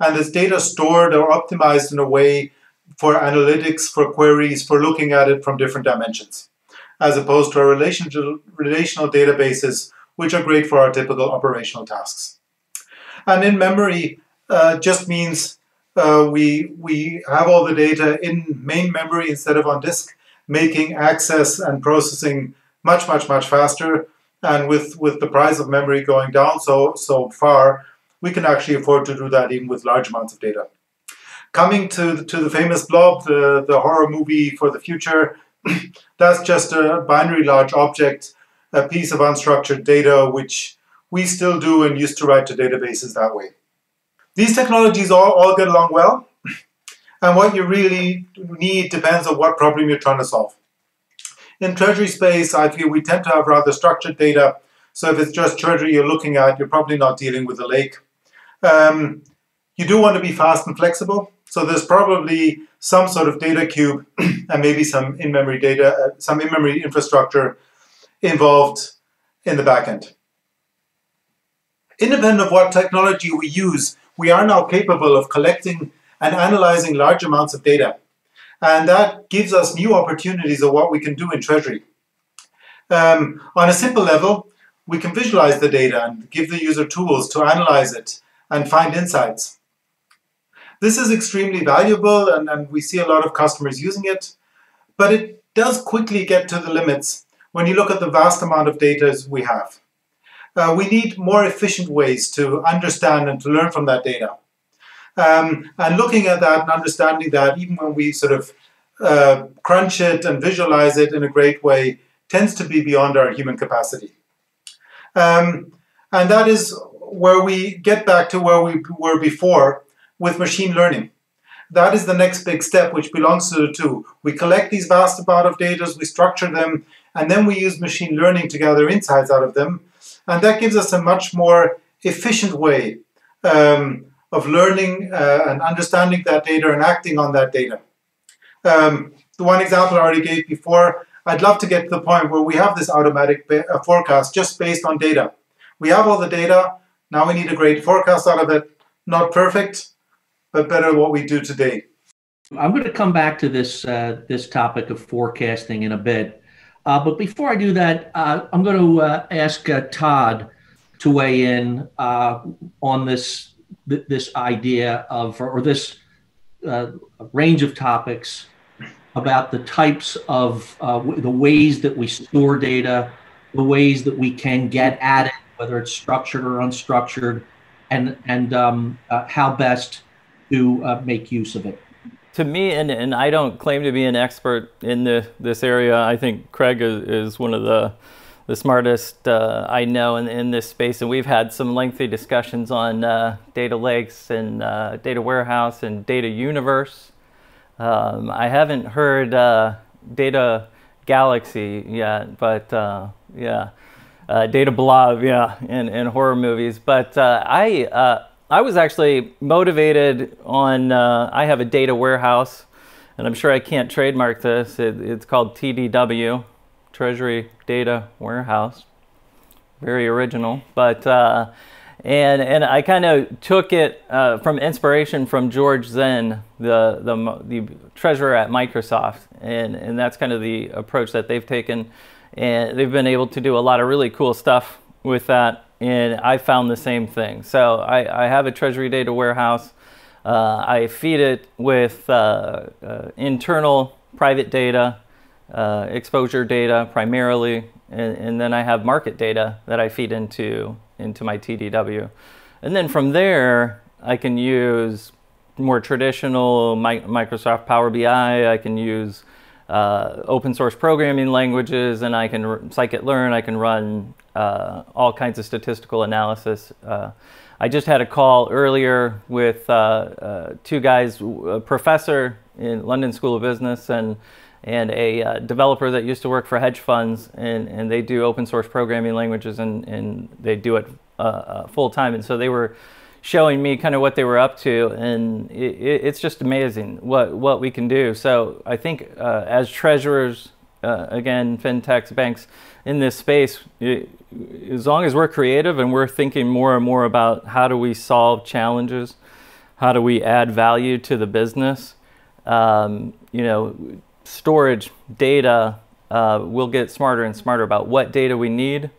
And this data stored or optimized in a way for analytics, for queries, for looking at it from different dimensions, as opposed to our relational databases, which are great for our typical operational tasks. And in memory just means we have all the data in main memory instead of on disk, making access and processing much faster. And with the price of memory going down so far, we can actually afford to do that even with large amounts of data. Coming to the famous blob, the horror movie for the future, that's just a binary large object, a piece of unstructured data, which we still do and used to write to databases that way. These technologies all get along well, and what you really need depends on what problem you're trying to solve. In treasury space, I feel we tend to have rather structured data, so if it's just treasury you're looking at, you're probably not dealing with a lake. You do want to be fast and flexible, so there's probably some sort of data cube and maybe some in-memory data, some in-memory infrastructure involved in the backend. Independent of what technology we use, we are now capable of collecting and analyzing large amounts of data. And that gives us new opportunities of what we can do in treasury. On a simple level, we can visualize the data and give the user tools to analyze it and find insights. This is extremely valuable, and we see a lot of customers using it, but it does quickly get to the limits when you look at the vast amount of data we have. We need more efficient ways to understand and to learn from that data. And looking at that and understanding that, even when we sort of crunch it and visualize it in a great way, tends to be beyond our human capacity. And that is where we get back to where we were before with machine learning. That is the next big step, which belongs to the two. We collect these vast amount of data, we structure them, and then we use machine learning to gather insights out of them. And that gives us a much more efficient way of learning and understanding that data and acting on that data. The one example I already gave before, I'd love to get to the point where we have this automatic forecast just based on data. We have all the data, now we need a great forecast out of it. Not perfect, but better than what we do today. I'm going to come back to this this topic of forecasting in a bit. But before I do that, I'm going to ask Todd to weigh in on this idea of, or this range of topics about the types of the ways that we store data, the ways that we can get at it, whether it's structured or unstructured, and how best to make use of it. To me, and I don't claim to be an expert in this area, I think Craig is one of the smartest I know in this space, and we've had some lengthy discussions on data lakes and data warehouse and data universe. I haven't heard data galaxy yet, but yeah, data blob, yeah, in horror movies. But I was actually motivated on, I have a data warehouse, and I'm sure I can't trademark this. It's called TDW, Treasury Data Warehouse. Very original. But, and I kind of took it from inspiration from George Zinn, the treasurer at Microsoft. And that's kind of the approach that they've taken. And they've been able to do a lot of really cool stuff with that. And I found the same thing. So I have a Treasury data warehouse. I feed it with internal private data, exposure data primarily, and then I have market data that I feed into my TDW. And then from there, I can use more traditional Microsoft Power BI. I can use open source programming languages, and I can scikit-learn. I can run all kinds of statistical analysis. I just had a call earlier with two guys, a professor in London School of Business and a developer that used to work for hedge funds, and they do open source programming languages, and they do it full time. And so they were showing me kind of what they were up to, and it's just amazing what we can do. So I think as treasurers, again, fintechs, banks in this space, as long as we're creative and we're thinking more and more about how do we solve challenges, how do we add value to the business, storage data, we'll get smarter and smarter about what data we need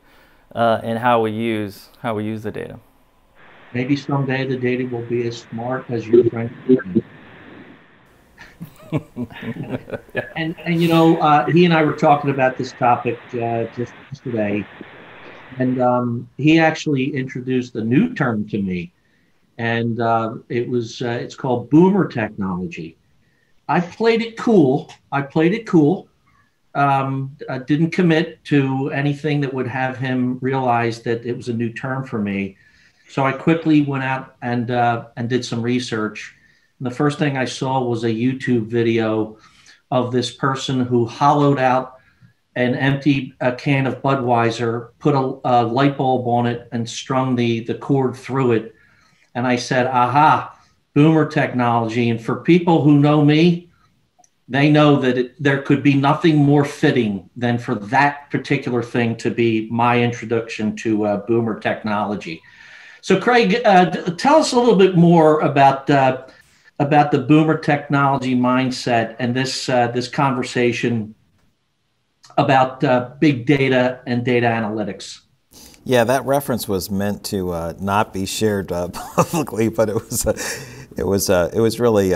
and how we use the data. Maybe someday the data will be as smart as your friend. And he and I were talking about this topic just yesterday, and he actually introduced a new term to me, and it's called boomer technology. I played it cool. I didn't commit to anything that would have him realize that it was a new term for me. So I quickly went out and did some research. And the first thing I saw was a YouTube video of this person who hollowed out an empty can of Budweiser, put a light bulb on it, and strung the cord through it. And I said, aha, boomer technology. And for people who know me, they know that there could be nothing more fitting than for that particular thing to be my introduction to boomer technology. So Craig, tell us a little bit more about the boomer technology mindset and this conversation about big data and data analytics. Yeah, that reference was meant to not be shared publicly, but it was really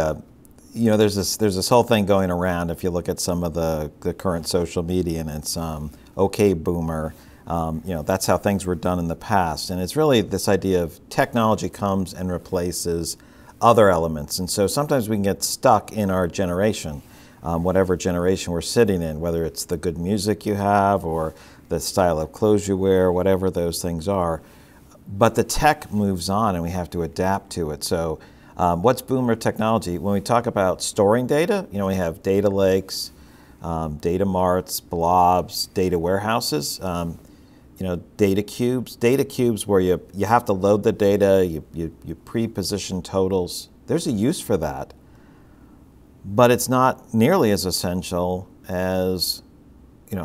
there's this whole thing going around. If you look at some of the current social media, and it's okay boomer. That's how things were done in the past. And it's really this idea of technology comes and replaces other elements. And so sometimes we can get stuck in our generation, whatever generation we're sitting in, whether it's the good music you have or the style of clothes you wear, whatever those things are. But the tech moves on and we have to adapt to it. So what's boomer technology? When we talk about storing data, we have data lakes, data marts, blobs, data warehouses. Data cubes where you have to load the data, you pre-position totals. There's a use for that, but it's not nearly as essential as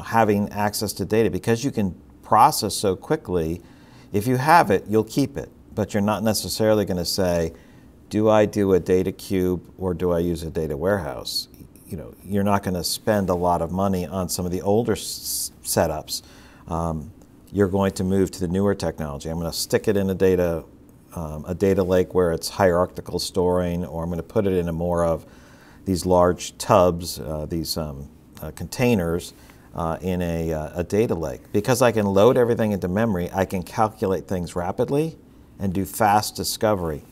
having access to data, because you can process so quickly. If you have it, you'll keep it, but you're not necessarily going to say, do I do a data cube or do I use a data warehouse? You're not going to spend a lot of money on some of the older setups. You're going to move to the newer technology. I'm going to stick it in a data lake where it's hierarchical storing, or I'm going to put it into more of these large tubs, these containers in a data lake. Because I can load everything into memory, I can calculate things rapidly and do fast discovery.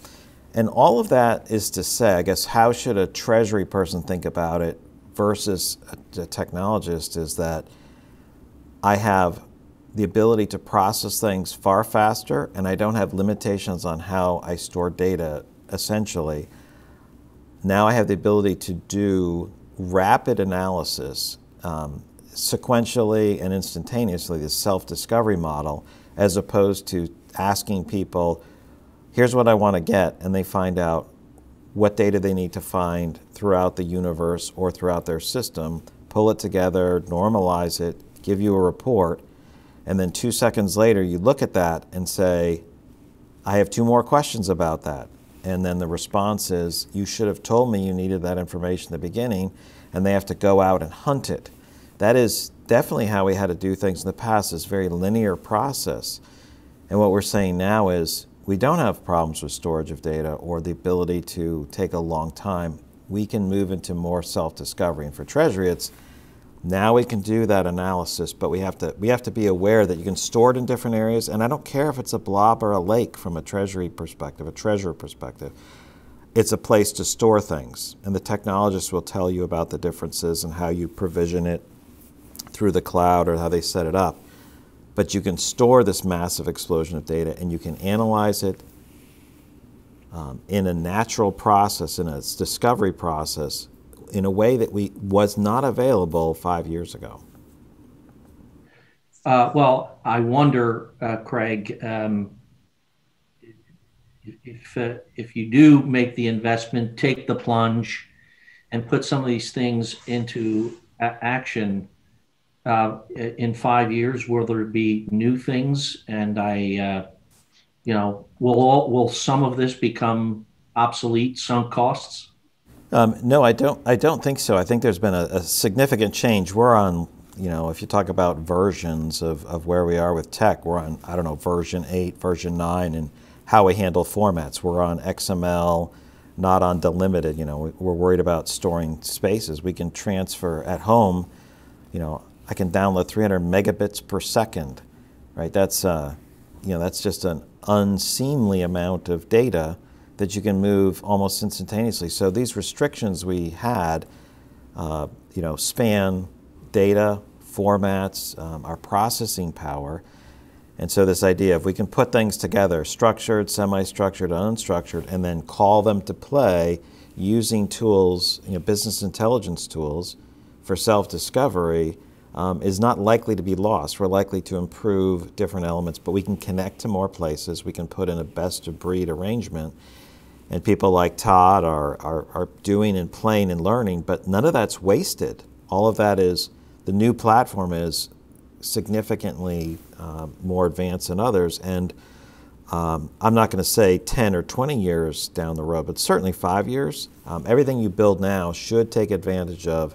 And all of that is to say, I guess, how should a treasury person think about it versus a technologist, is that I have the ability to process things far faster, and I don't have limitations on how I store data, essentially. Now I have the ability to do rapid analysis sequentially and instantaneously, the self-discovery model, as opposed to asking people, here's what I want to get, and they find out what data they need to find throughout the universe or throughout their system, pull it together, normalize it, give you a report, and then 2 seconds later you look at that and say, I have 2 more questions about that. And then the response is, you should have told me you needed that information at the beginning, and they have to go out and hunt it. That is definitely how we had to do things in the past, this very linear process. And what we're saying now is, we don't have problems with storage of data or the ability to take a long time. We can move into more self-discovery. And for Treasury, it's now we can do that analysis, but we have to be aware that you can store it in different areas. And I don't care if it's a blob or a lake from a Treasury perspective, a treasurer perspective. It's a place to store things. And the technologists will tell you about the differences and how you provision it through the cloud or how they set it up. But you can store this massive explosion of data, and you can analyze it in a natural process, in a discovery process, in a way that was not available 5 years ago. Well, I wonder, Craig, if you do make the investment, take the plunge, and put some of these things into action, in 5 years, will there be new things? And will some of this become obsolete, sunk costs? No, I don't think so. I think there's been a significant change. We're on, if you talk about versions of where we are with tech, we're on, I don't know, version 8, version 9, and how we handle formats. We're on XML, not on delimited. We're worried about storing spaces. We can transfer at home, I can download 300 megabits per second, right? That's just an unseemly amount of data that you can move almost instantaneously. So these restrictions we had, span data, formats, our processing power. And so this idea of we can put things together, structured, semi-structured, unstructured, and then call them to play using tools, business intelligence tools for self-discovery, is not likely to be lost. We're likely to improve different elements, but we can connect to more places. We can put in a best-of-breed arrangement. And people like Todd are doing and playing and learning, but none of that's wasted. All of that is, the new platform is significantly more advanced than others. And I'm not going to say 10 or 20 years down the road, but certainly 5 years. Everything you build now should take advantage of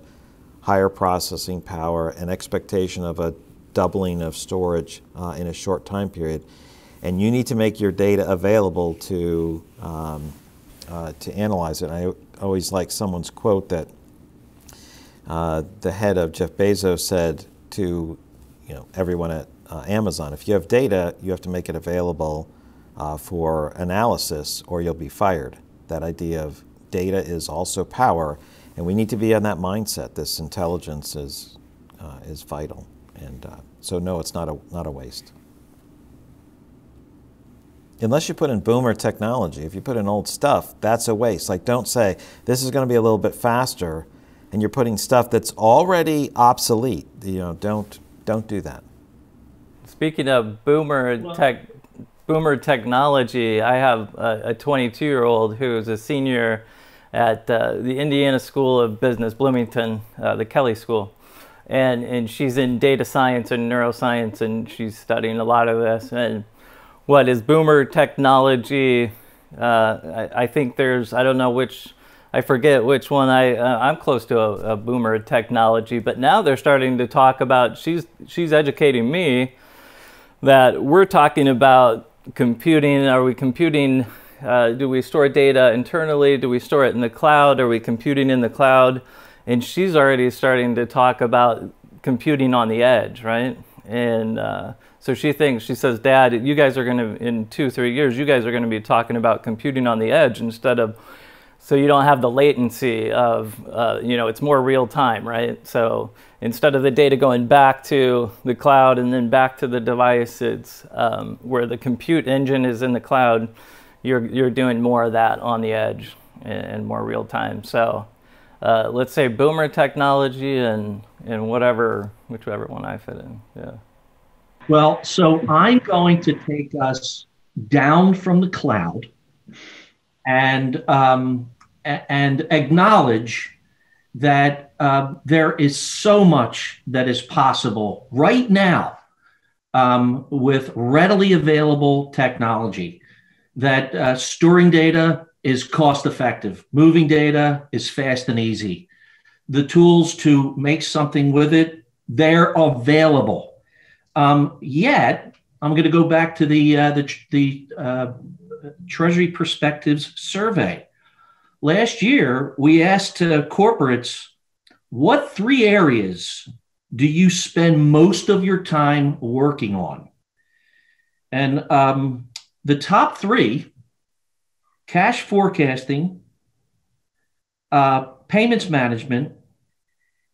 higher processing power, and expectation of a doubling of storage in a short time period. And you need to make your data available to analyze it. I always like someone's quote that the head of Jeff Bezos said to everyone at Amazon, if you have data, you have to make it available for analysis or you'll be fired. That idea of data is also power. And we need to be on that mindset. This intelligence is vital, and so no, it's not a waste. Unless you put in boomer technology, if you put in old stuff, that's a waste. Like, don't say this is going to be a little bit faster, and you're putting stuff that's already obsolete. Don't do that. Speaking of boomer technology, I have a 22-year-old who's a senior at the Indiana School of Business, Bloomington, the Kelley School. And she's in data science and neuroscience, and she's studying a lot of this. And what is boomer technology? I think there's, I don't know which, I forget which one. I'm close to a boomer technology, but now they're starting to talk about, she's educating me that we're talking about computing. Are we computing? Do we store data internally? Do we store it in the cloud? Are we computing in the cloud? And she's already starting to talk about computing on the edge, right? And so she says, Dad, you guys are going to, in 2-3 years, you guys are going to be talking about computing on the edge instead of So you don't have the latency of, it's more real time, right? So instead of the data going back to the cloud and then back to the device, it's where the compute engine is in the cloud, you're doing more of that on the edge and more real time. So let's say boomer technology and whichever one I fit in, yeah. Well, so I'm going to take us down from the cloud and acknowledge that there is so much that is possible right now with readily available technology, that storing data is cost effective, moving data is fast and easy. The tools to make something with it, they're available. Yet, I'm going to go back to the Treasury Perspectives survey. Last year, we asked corporates, what 3 areas do you spend most of your time working on? And the top 3, cash forecasting, payments management,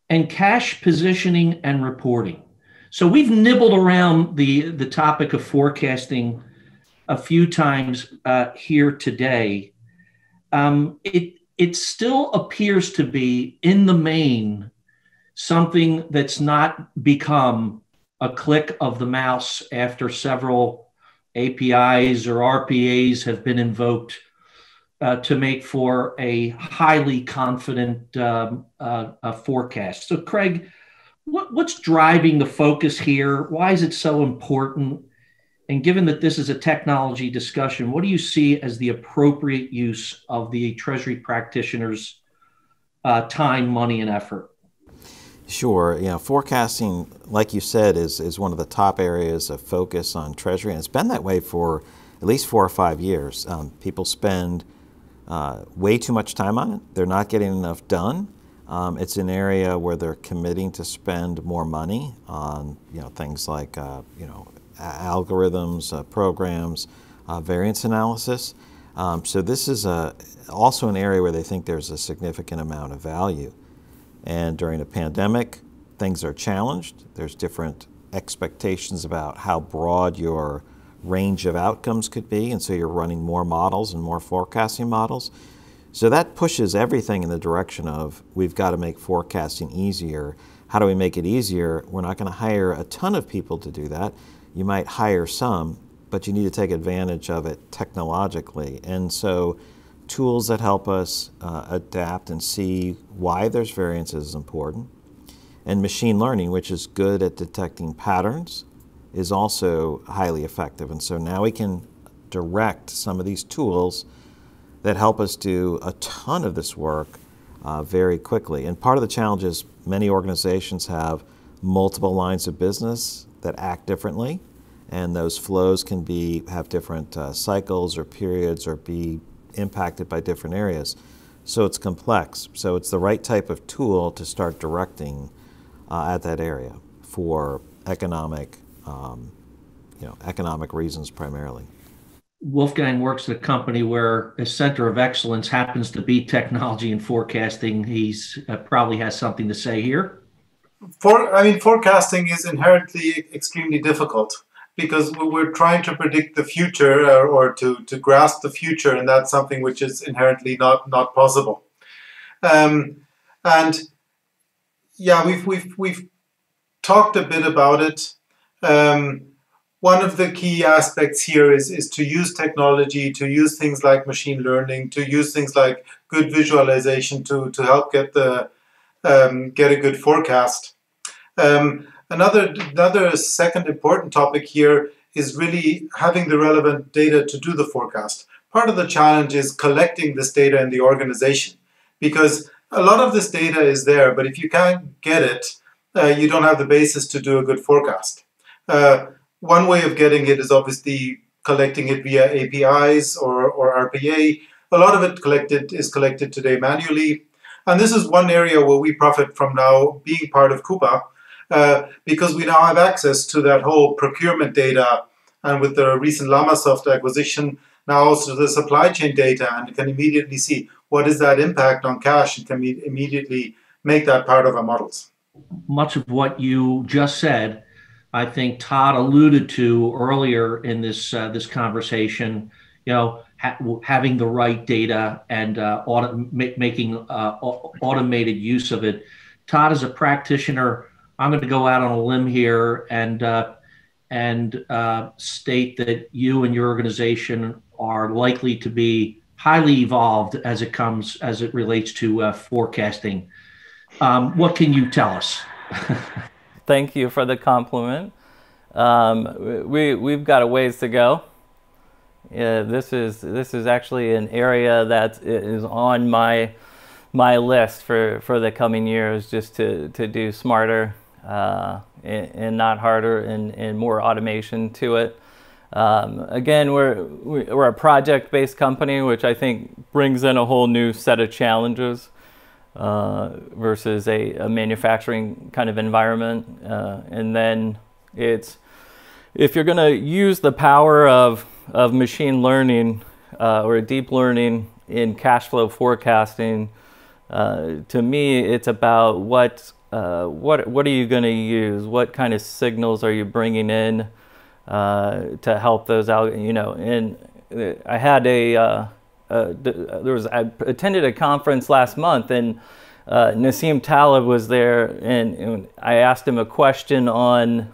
and cash positioning and reporting. So we've nibbled around the topic of forecasting a few times here today. It still appears to be, in the main, something that's not become a click of the mouse after several APIs or RPAs have been invoked to make for a highly confident forecast. So, Craig, what's driving the focus here? Why is it so important? And given that this is a technology discussion, what do you see as the appropriate use of the Treasury practitioners' time, money, and effort? Sure. Forecasting, like you said, is one of the top areas of focus on Treasury, and it's been that way for at least 4 or 5 years. People spend way too much time on it. They're not getting enough done. It's an area where they're committing to spend more money on things like algorithms, programs, variance analysis. So this is also an area where they think there's a significant amount of value. And during a pandemic, things are challenged. There's different expectations about how broad your range of outcomes could be, and so you're running more models and more forecasting models. So that pushes everything in the direction of, we've got to make forecasting easier. How do we make it easier? We're not going to hire a ton of people to do that. You might hire some, but you need to take advantage of it technologically. And so tools that help us adapt and see why there's variance is important. And machine learning, which is good at detecting patterns, is also highly effective. And so now we can direct some of these tools that help us do a ton of this work very quickly. And part of the challenge is many organizations have multiple lines of business that act differently, and those flows can have different cycles or periods or be impacted by different areas. So it's complex. So it's the right type of tool to start directing at that area for economic reasons primarily. Wolfgang works at a company where a center of excellence happens to be technology and forecasting. He's probably has something to say here. Forecasting is inherently extremely difficult because we're trying to predict the future or to grasp the future, and that's something which is inherently not possible. And yeah, we've talked a bit about it. One of the key aspects here is to use technology, to use things like machine learning, to use things like good visualization to help get a good forecast. Another second important topic here is really having the relevant data to do the forecast. Part of the challenge is collecting this data in the organization, because a lot of this data is there, but if you can't get it, you don't have the basis to do a good forecast. One way of getting it is obviously collecting it via APIs or RPA. A lot of it is collected today manually. And this is one area where we profit from now being part of Coupa, because we now have access to that whole procurement data. And with the recent Lamasoft acquisition, now also the supply chain data and can immediately see what is that impact on cash and can immediately make that part of our models. Much of what you just said, I think Todd alluded to earlier in this this conversation. You know, having the right data and making automated use of it. Todd, as a practitioner, I'm going to go out on a limb here and state that you and your organization are likely to be highly evolved as it relates to forecasting. What can you tell us? Thank you for the compliment. We've got a ways to go. Yeah, this is actually an area that is on my list for the coming years, just to do smarter and not harder, and more automation to it. Again, we're a project-based company, which I think brings in a whole new set of challenges versus a manufacturing kind of environment. And then if you're going to use the power of machine learning or deep learning in cash flow forecasting, to me, it's about what are you going to use? What kind of signals are you bringing in to help those out? You know, and I had I attended a conference last month, and Nassim Taleb was there, and I asked him a question on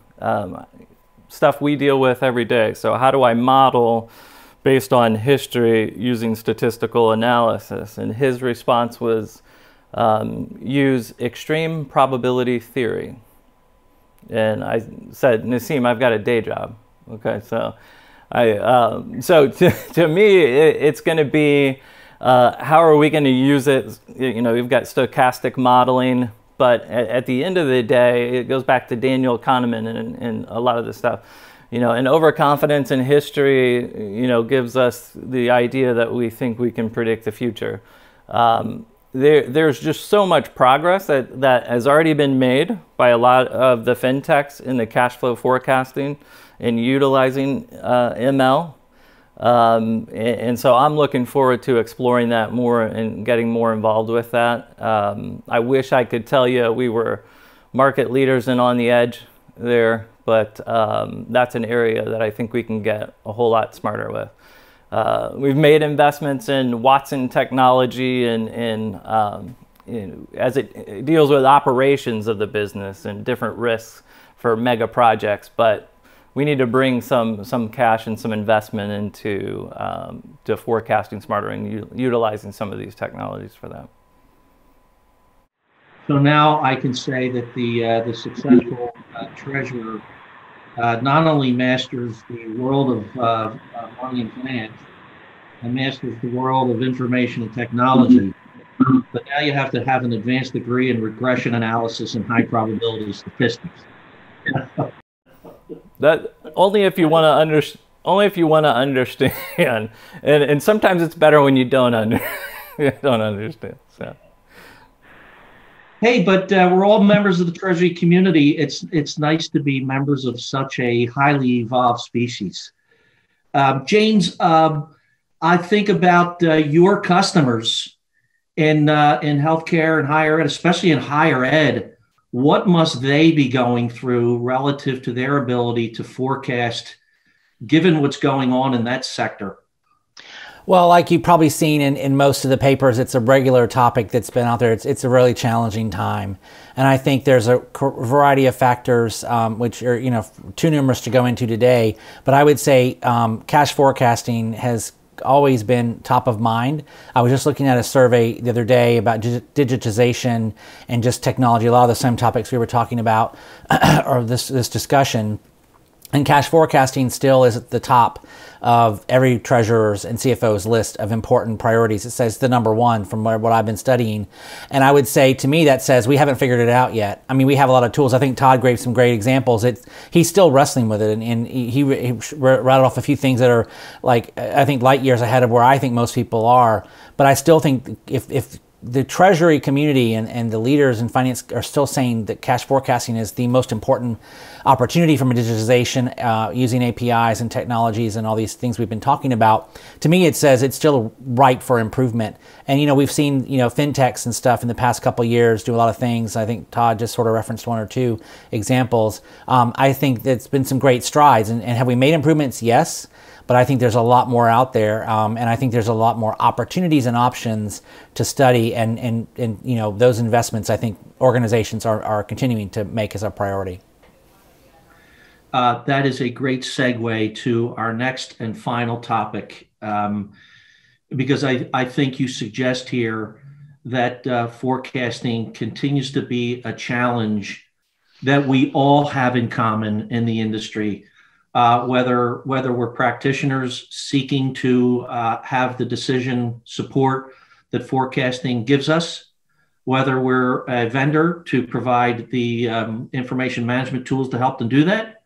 stuff we deal with every day. So how do I model based on history using statistical analysis? And his response was, use extreme probability theory. And I said, Nassim, I've got a day job. Okay, so to me, it's going to be how are we going to use it? You know, we've got stochastic modeling, but at the end of the day, it goes back to Daniel Kahneman and a lot of this stuff. You know, and overconfidence in history, you know, gives us the idea that we think we can predict the future. There's just so much progress that has already been made by a lot of the fintechs in the cash flow forecasting and utilizing ML. And so I'm looking forward to exploring that more and getting more involved with that. I wish I could tell you we were market leaders and on the edge there, but that's an area that I think we can get a whole lot smarter with. We've made investments in Watson technology and as it deals with operations of the business and different risks for mega projects, but we need to bring some cash and some investment into to forecasting smarter and utilizing some of these technologies for that. So now I can say that the successful treasurer not only masters the world of money and finance, and masters the world of information and technology, but now you have to have an advanced degree in regression analysis and high probability statistics. That only if you want to understand, and sometimes it's better when you don't understand. So. Hey, but we're all members of the Treasury community. It's nice to be members of such a highly evolved species. James, I think about your customers in healthcare and higher ed, especially in higher ed. What must they be going through relative to their ability to forecast, given what's going on in that sector? Well, like you've probably seen in most of the papers, it's a regular topic that's been out there. It's a really challenging time. And I think there's a variety of factors, which are, you know, too numerous to go into today. But I would say cash forecasting has always been top of mind. I was just looking at a survey the other day about digitization and just technology, a lot of the same topics we were talking about, or this discussion. And cash forecasting still is at the top of every treasurer's and CFO's list of important priorities. It says the #1 from what I've been studying. And I would say, to me, that says we haven't figured it out yet. I mean, we have a lot of tools. I think Todd gave some great examples. He's still wrestling with it. And he rattled off a few things that are, like, I think, light years ahead of where I think most people are. But I still think if the treasury community and the leaders in finance are still saying that cash forecasting is the most important opportunity from a digitization using APIs and technologies and all these things we've been talking about. To me, it says it's still ripe for improvement. And, we've seen, fintechs and stuff in the past couple of years do a lot of things. I think Todd just sort of referenced one or two examples. I think that's been some great strides. And have we made improvements? Yes. But I think there's a lot more out there, and I think there's a lot more opportunities and options to study, and those investments I think organizations are continuing to make as a priority. That is a great segue to our next and final topic, because I think you suggest here that forecasting continues to be a challenge that we all have in common in the industry. Whether we're practitioners seeking to have the decision support that forecasting gives us, whether we're a vendor to provide the information management tools to help them do that,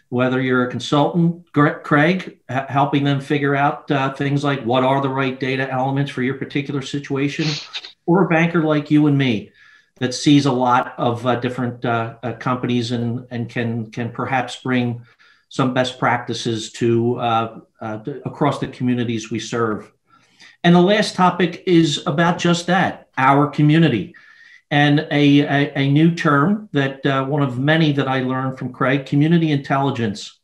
whether you're a consultant, Craig, helping them figure out things like what are the right data elements for your particular situation, or a banker like you and me that sees a lot of different companies and can perhaps bring some best practices to across the communities we serve. And the last topic is about just that, our community. And a new term that one of many that I learned from Craig, community intelligence.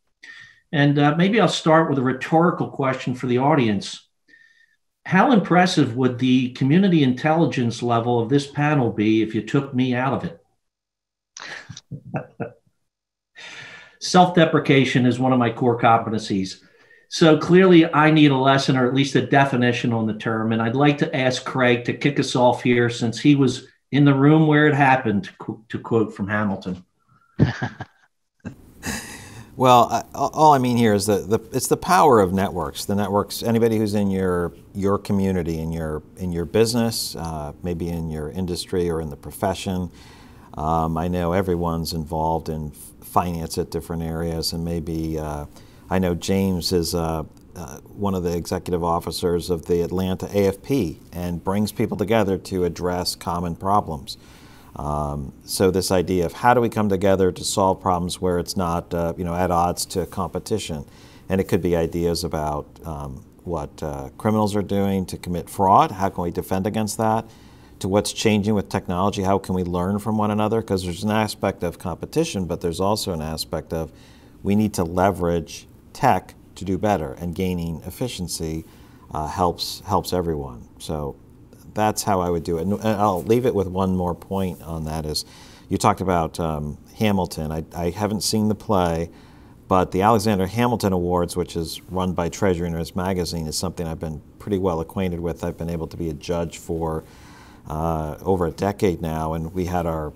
And maybe I'll start with a rhetorical question for the audience. How impressive would the community intelligence level of this panel be if you took me out of it? Self-deprecation is one of my core competencies. So clearly I need a lesson or at least a definition on the term. And I'd like to ask Craig to kick us off here since he was in the room where it happened, to quote from Hamilton. Well, all I mean here is that it's the power of networks. The networks, anybody who's in your community, in your business, maybe in your industry or in the profession. I know everyone's involved in finance at different areas, and maybe I know James is one of the executive officers of the Atlanta AFP and brings people together to address common problems. So this idea of how do we come together to solve problems where it's not at odds to competition, and it could be ideas about what criminals are doing to commit fraud. How can we defend against that? To what's changing with technology, how can we learn from one another? Because there's an aspect of competition, but there's also an aspect of we need to leverage tech to do better, and gaining efficiency helps everyone. So that's how I would do it. And I'll leave it with one more point on that is, you talked about Hamilton. I haven't seen the play, but the Alexander Hamilton Awards, which is run by Treasury Nerds Magazine, is something I've been pretty well acquainted with. I've been able to be a judge for over a decade now, and we had our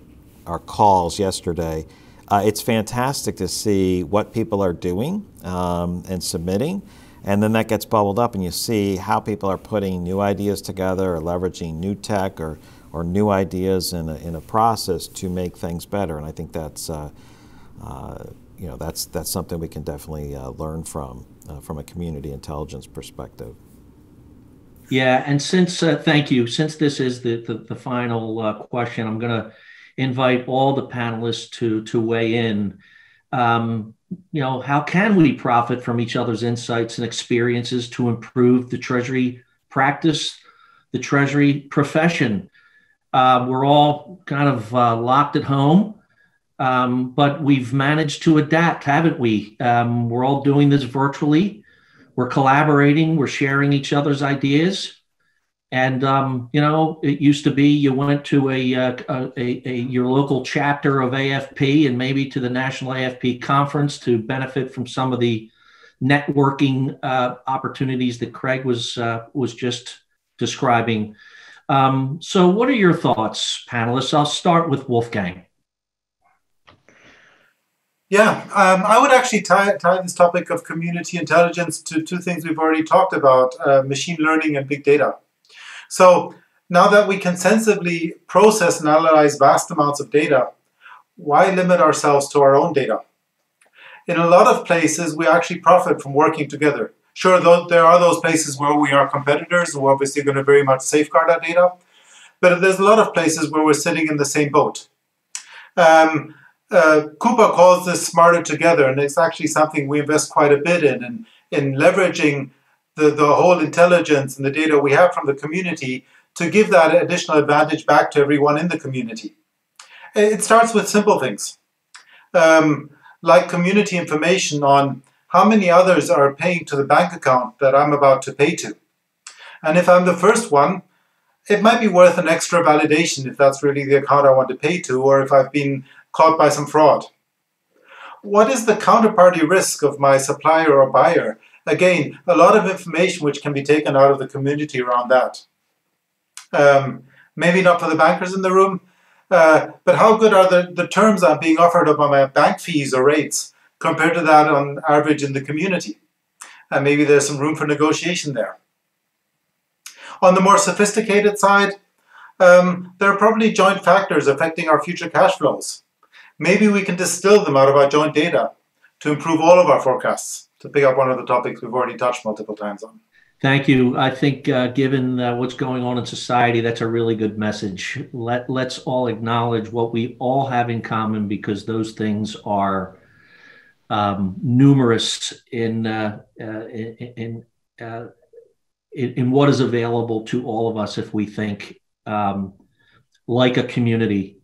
calls yesterday. It's fantastic to see what people are doing and submitting, and then that gets bubbled up and you see how people are putting new ideas together or leveraging new tech or new ideas in a process to make things better. And I think that's that's something we can definitely learn from a community intelligence perspective. Yeah, and since thank you. Since this is the final question, I'm going to invite all the panelists to weigh in. How can we profit from each other's insights and experiences to improve the Treasury practice, the Treasury profession? We're all kind of locked at home, but we've managed to adapt, haven't we? We're all doing this virtually. We're collaborating, we're sharing each other's ideas. And, it used to be you went to your local chapter of AFP and maybe to the National AFP conference to benefit from some of the networking opportunities that Craig was just describing. So what are your thoughts, panelists? I'll start with Wolfgang. Yeah, I would actually tie this topic of community intelligence to two things we've already talked about, machine learning and big data. So now that we can sensibly process and analyze vast amounts of data, why limit ourselves to our own data? In a lot of places, we actually profit from working together. Sure, there are those places where we are competitors and we're obviously going to very much safeguard our data. but there's a lot of places where we're sitting in the same boat. Cooper calls this smarter together, and it's actually something we invest quite a bit in leveraging the whole intelligence and the data we have from the community to give that additional advantage back to everyone in the community. It starts with simple things, like community information on how many others are paying to the bank account that I'm about to pay to. And if I'm the first one, it might be worth an extra validation if that's really the account I want to pay to, or if I've been caught by some fraud. What is the counterparty risk of my supplier or buyer? Again, a lot of information which can be taken out of the community around that. Maybe not for the bankers in the room, but how good are the terms I'm being offered on my bank fees or rates compared to that on average in the community? And maybe there's some room for negotiation there. On the more sophisticated side, there are probably joint factors affecting our future cash flows. Maybe we can distill them out of our joint data to improve all of our forecasts, to pick up one of the topics we've already touched multiple times on. Thank you. I think given what's going on in society, that's a really good message. Let's all acknowledge what we all have in common, because those things are numerous in what is available to all of us if we think like a community.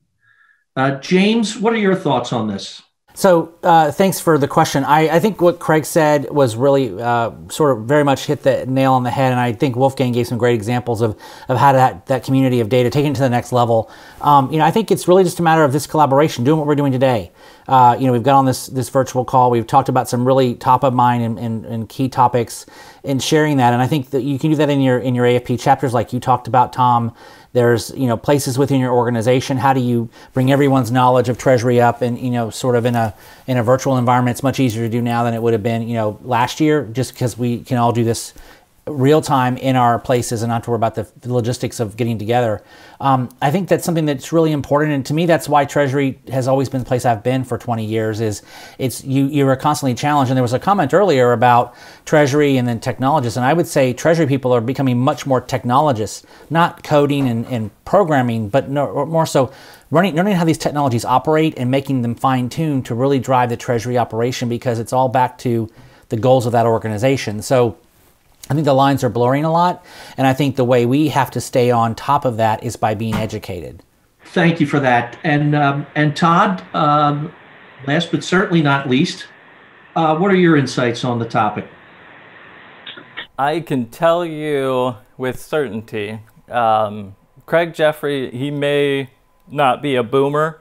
James, what are your thoughts on this? So thanks for the question. I think what Craig said was really sort of very much hit the nail on the head, and I think Wolfgang gave some great examples of how that community of data, taking it to the next level. I think it's really just a matter of this collaboration, doing what we're doing today. We've got on this virtual call, we've talked about some really top of mind and key topics and sharing that, and I think that you can do that in your AFP chapters like you talked about, Tom. There's places within your organization. How do you bring everyone's knowledge of Treasury up, and sort of in a virtual environment? It's much easier to do now than it would have been last year, just because we can all do this real time in our places and not to worry about the logistics of getting together. I think that's something that's really important, and to me that's why Treasury has always been the place I've been for 20 years. Is you're constantly challenged. And there was a comment earlier about Treasury and then technologists, and I would say Treasury people are becoming much more technologists, not coding and programming, but more so learning how these technologies operate and making them fine-tuned to really drive the Treasury operation, because it's all back to the goals of that organization. So I think the lines are blurring a lot, and I think the way we have to stay on top of that is by being educated. Thank you for that. And Todd, last but certainly not least, what are your insights on the topic? I can tell you with certainty, Craig Jeffrey, he may not be a boomer,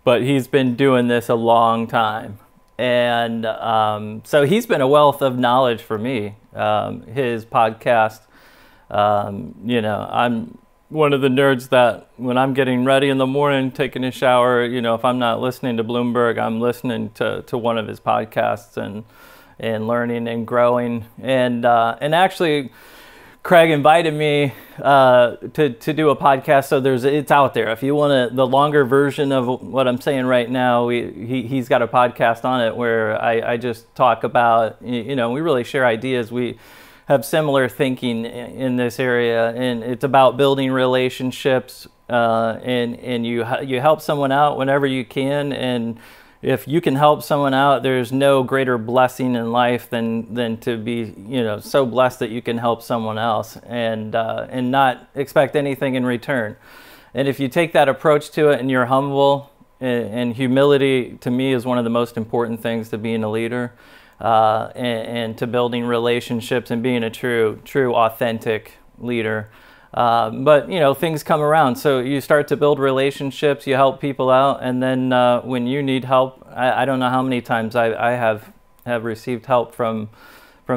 but he's been doing this a long time. And so he's been a wealth of knowledge for me. His podcast, I'm one of the nerds that when I'm getting ready in the morning, taking a shower, if I'm not listening to Bloomberg, I'm listening to one of his podcasts and learning and growing. And actually, Craig invited me to do a podcast, so it's out there. If you want the longer version of what I'm saying right now, he's got a podcast on it where I just talk about, we really share ideas. We have similar thinking in this area, and it's about building relationships, and you help someone out whenever you can, and if you can help someone out, there's no greater blessing in life than to be, so blessed that you can help someone else and not expect anything in return. And if you take that approach to it and you're humble, and humility to me is one of the most important things to being a leader, and to building relationships and being a true, authentic leader. But things come around, so you start to build relationships, you help people out, and then when you need help, I don't know how many times I have received help from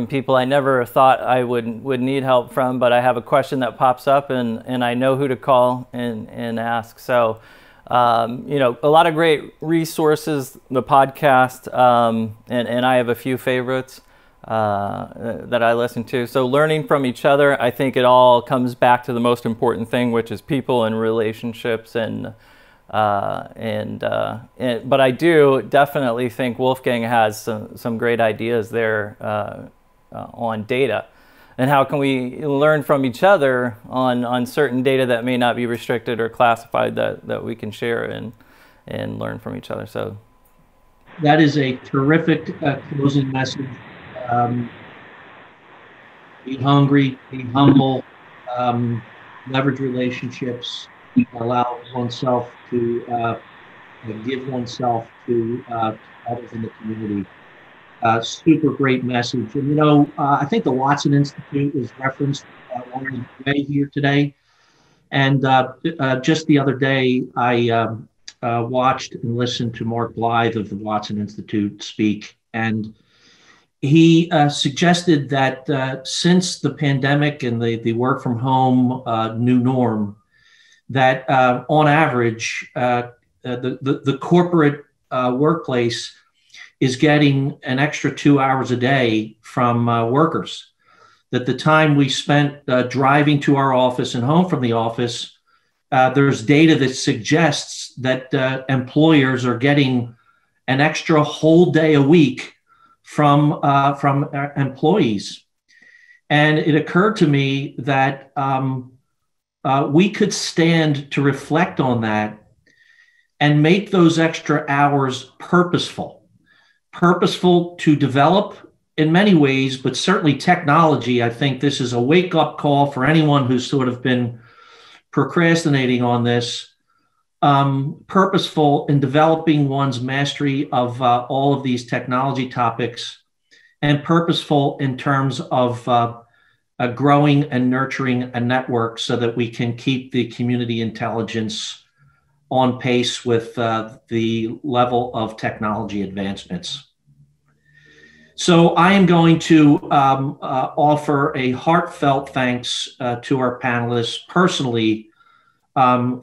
people I never thought I would need help from, but I have a question that pops up and I know who to call and ask. So a lot of great resources, the podcast, and I have a few favorites that I listen to. So learning from each other, I think it all comes back to the most important thing, which is people and relationships. But I do definitely think Wolfgang has some great ideas there on data. and how can we learn from each other on certain data that may not be restricted or classified that we can share and learn from each other. So that is a terrific closing message. Be hungry, be humble, leverage relationships, allow oneself to give oneself to others in the community. Super great message. And, you know, I think the Watson Institute was referenced along the way here today. And just the other day, I watched and listened to Mark Blythe of the Watson Institute speak. And he suggested that since the pandemic and the work from home new norm, that on average, the corporate workplace is getting an extra 2 hours a day from workers. That the time we spent driving to our office and home from the office, there's data that suggests that employers are getting an extra whole day a week from employees. And it occurred to me that we could stand to reflect on that and make those extra hours purposeful to develop in many ways, but certainly technology. I think this is a wake-up call for anyone who's sort of been procrastinating on this. Purposeful in developing one's mastery of all of these technology topics, and purposeful in terms of growing and nurturing a network so that we can keep the community intelligence on pace with the level of technology advancements. So I am going to offer a heartfelt thanks to our panelists personally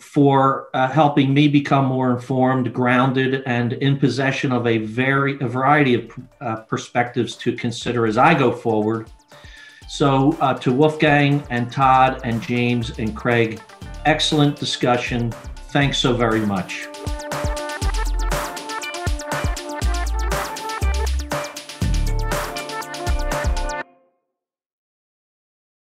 for helping me become more informed, grounded, and in possession of a variety of perspectives to consider as I go forward. So to Wolfgang and Todd and James and Craig, excellent discussion. Thanks so very much.